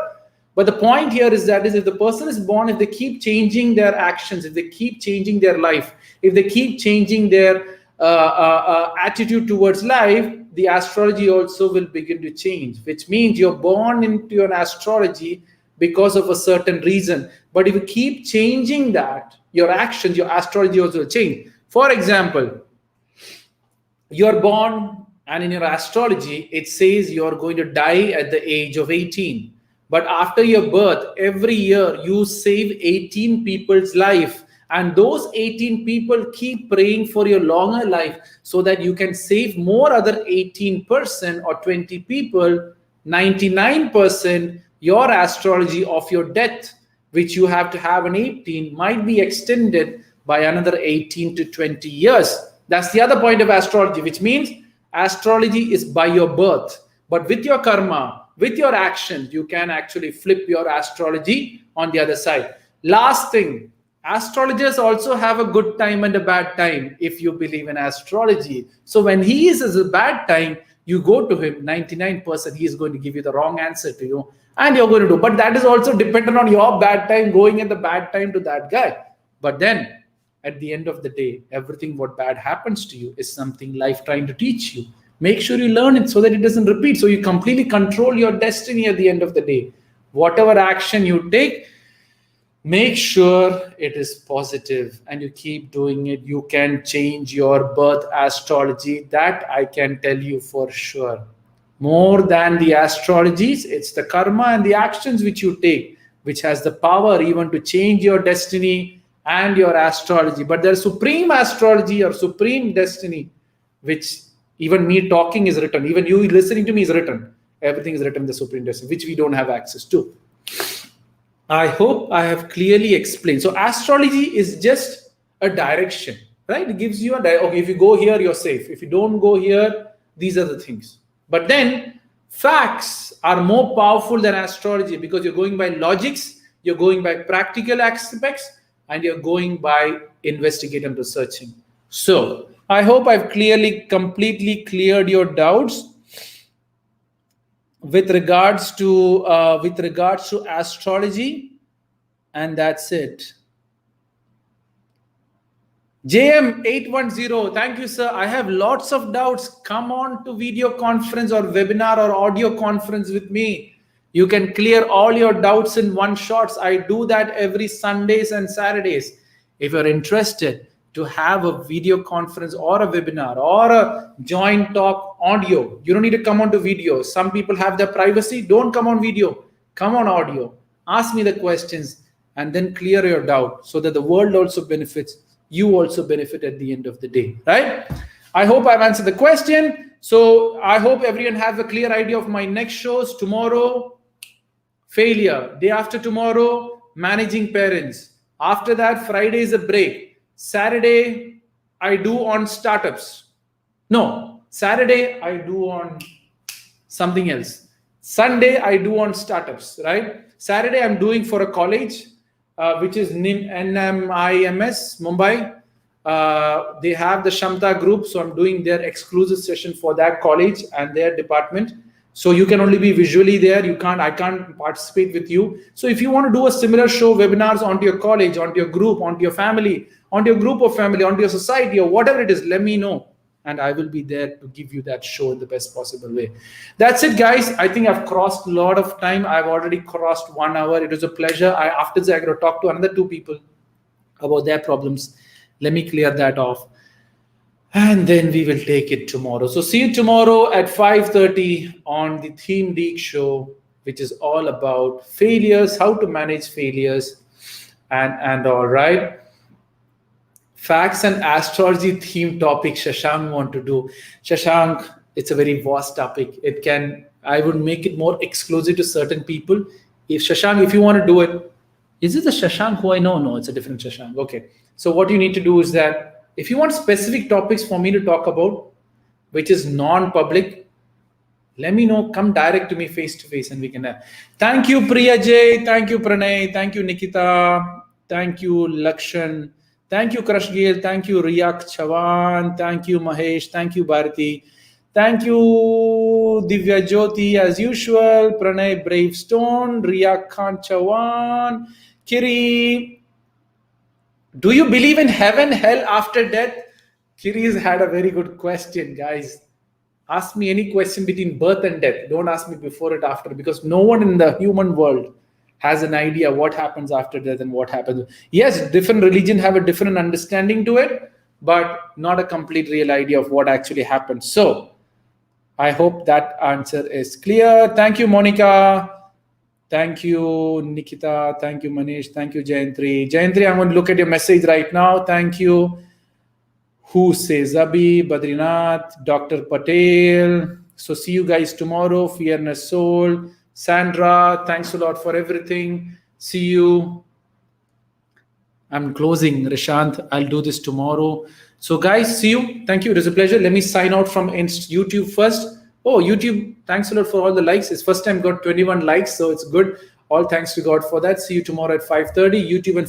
But the point here is if the person is born, if they keep changing their actions, if they keep changing their life, if they keep changing their attitude towards life, the astrology also will begin to change, which means you're born into an astrology because of a certain reason. But if you keep changing that, your actions, your astrology also will change. For example, you're born and in your astrology, it says you're going to die at the age of 18. But after your birth, every year you save 18 people's life. And those 18 people keep praying for your longer life so that you can save more other 18% or 20 people, 99%, your astrology of your death, which you have to have an 18, might be extended by another 18 to 20 years. That's the other point of astrology, which means astrology is by your birth. But with your karma, with your actions, you can actually flip your astrology on the other side. Last thing, astrologers also have a good time and a bad time if you believe in astrology. So when he is a bad time, you go to him, 99% he is going to give you the wrong answer to you, and you're going to do. But that is also dependent on your bad time, going at the bad time to that guy. But then at the end of the day, everything what bad happens to you is something life trying to teach you. Make sure you learn it so that it doesn't repeat. So you completely control your destiny at the end of the day. Whatever action you take, make sure it is positive and you keep doing it. You can change your birth astrology. That I can tell you for sure. More than the astrologies, it's the karma and the actions which you take, which has the power even to change your destiny and your astrology. But there's supreme astrology or supreme destiny, which even me talking is written, even you listening to me is written. Everything is written in the supreme destiny, which we don't have access to. I hope I have clearly explained. So astrology is just a direction, right? It gives you okay, if you go here, you're safe. If you don't go here, these are the things. But then facts are more powerful than astrology because you're going by logics, you're going by practical aspects, and you're going by investigating and researching. So I hope I've completely cleared your doubts with regards to astrology, and that's it. JM810, thank you, sir. I have lots of doubts. Come on to video conference or webinar or audio conference with me. You can clear all your doubts in one shot. I do that every Sundays and Saturdays. If you're interested to have a video conference or a webinar or a joint talk audio, you don't need to come on to video. Some people have their privacy. Don't come on video. Come on audio. Ask me the questions and then clear your doubt so that the world also benefits. You also benefit at the end of the day, right? I hope I've answered the question. So I hope everyone has a clear idea of my next shows. Tomorrow, failure. Day after tomorrow, managing parents. After that, Friday is a break. Saturday, I do on startups. No, Saturday, I do on something else. Sunday, I do on startups, right? Saturday, I'm doing for a college, which is NIMS, Mumbai. They have the Shamta group, so I'm doing their exclusive session for that college and their department. So you can only be visually there. I can't participate with you. So if you want to do a similar show, webinars onto your college, onto your group, onto your family, onto your group of family, onto your society, or whatever it is, let me know. And I will be there to give you that show in the best possible way. That's it, guys. I think I've crossed a lot of time. I've already crossed 1 hour. It was a pleasure. After this, I'm going to talk to another 2 people about their problems. Let me clear that off. And then we will take it tomorrow. So see you tomorrow at 5:30 on the Theme Deek show, which is all about failures, how to manage failures, and all right. Facts and astrology theme topic Shashank want to do. Shashank, it's a very vast topic. I would make it more exclusive to certain people. If Shashank, if you want to do it, is it the Shashank who I know? No, it's a different Shashank. Okay. So what you need to do is that if you want specific topics for me to talk about, which is non-public, let me know. Come direct to me face to face and we can have. Thank you, Priya J. Thank you, Pranay. Thank you, Nikita. Thank you, Lakshan. Thank you, Krashgil. Thank you, Riyak Chavan. Thank you, Mahesh. Thank you, Bharati. Thank you, Divya Jyoti, as usual. Pranay Bravestone. Riyak Khan Chavan. Kiri. Do you believe in heaven, hell after death? Kiri's had a very good question, guys. Ask me any question between birth and death. Don't ask me before it after, because no one in the human world has an idea what happens after death and what happens. Yes, different religions have a different understanding to it, but not a complete real idea of what actually happens. So I hope that answer is clear. Thank you, Monica. Thank you, Nikita. Thank you, Manish. Thank you, Jayantri. Jayantri, I'm going to look at your message right now. Thank you. Who says Zabi, Badrinath, Dr. Patel. So see you guys tomorrow. Fearless Soul. Sandra, thanks a lot for everything. See you. I'm closing, Rishant. I'll do this tomorrow. So guys, see you. Thank you. It was a pleasure. Let me sign out from YouTube first. Oh, YouTube, thanks a lot for all the likes. It's first time got 21 likes, so it's good. All thanks to God for that. See you tomorrow at 5:30. YouTube and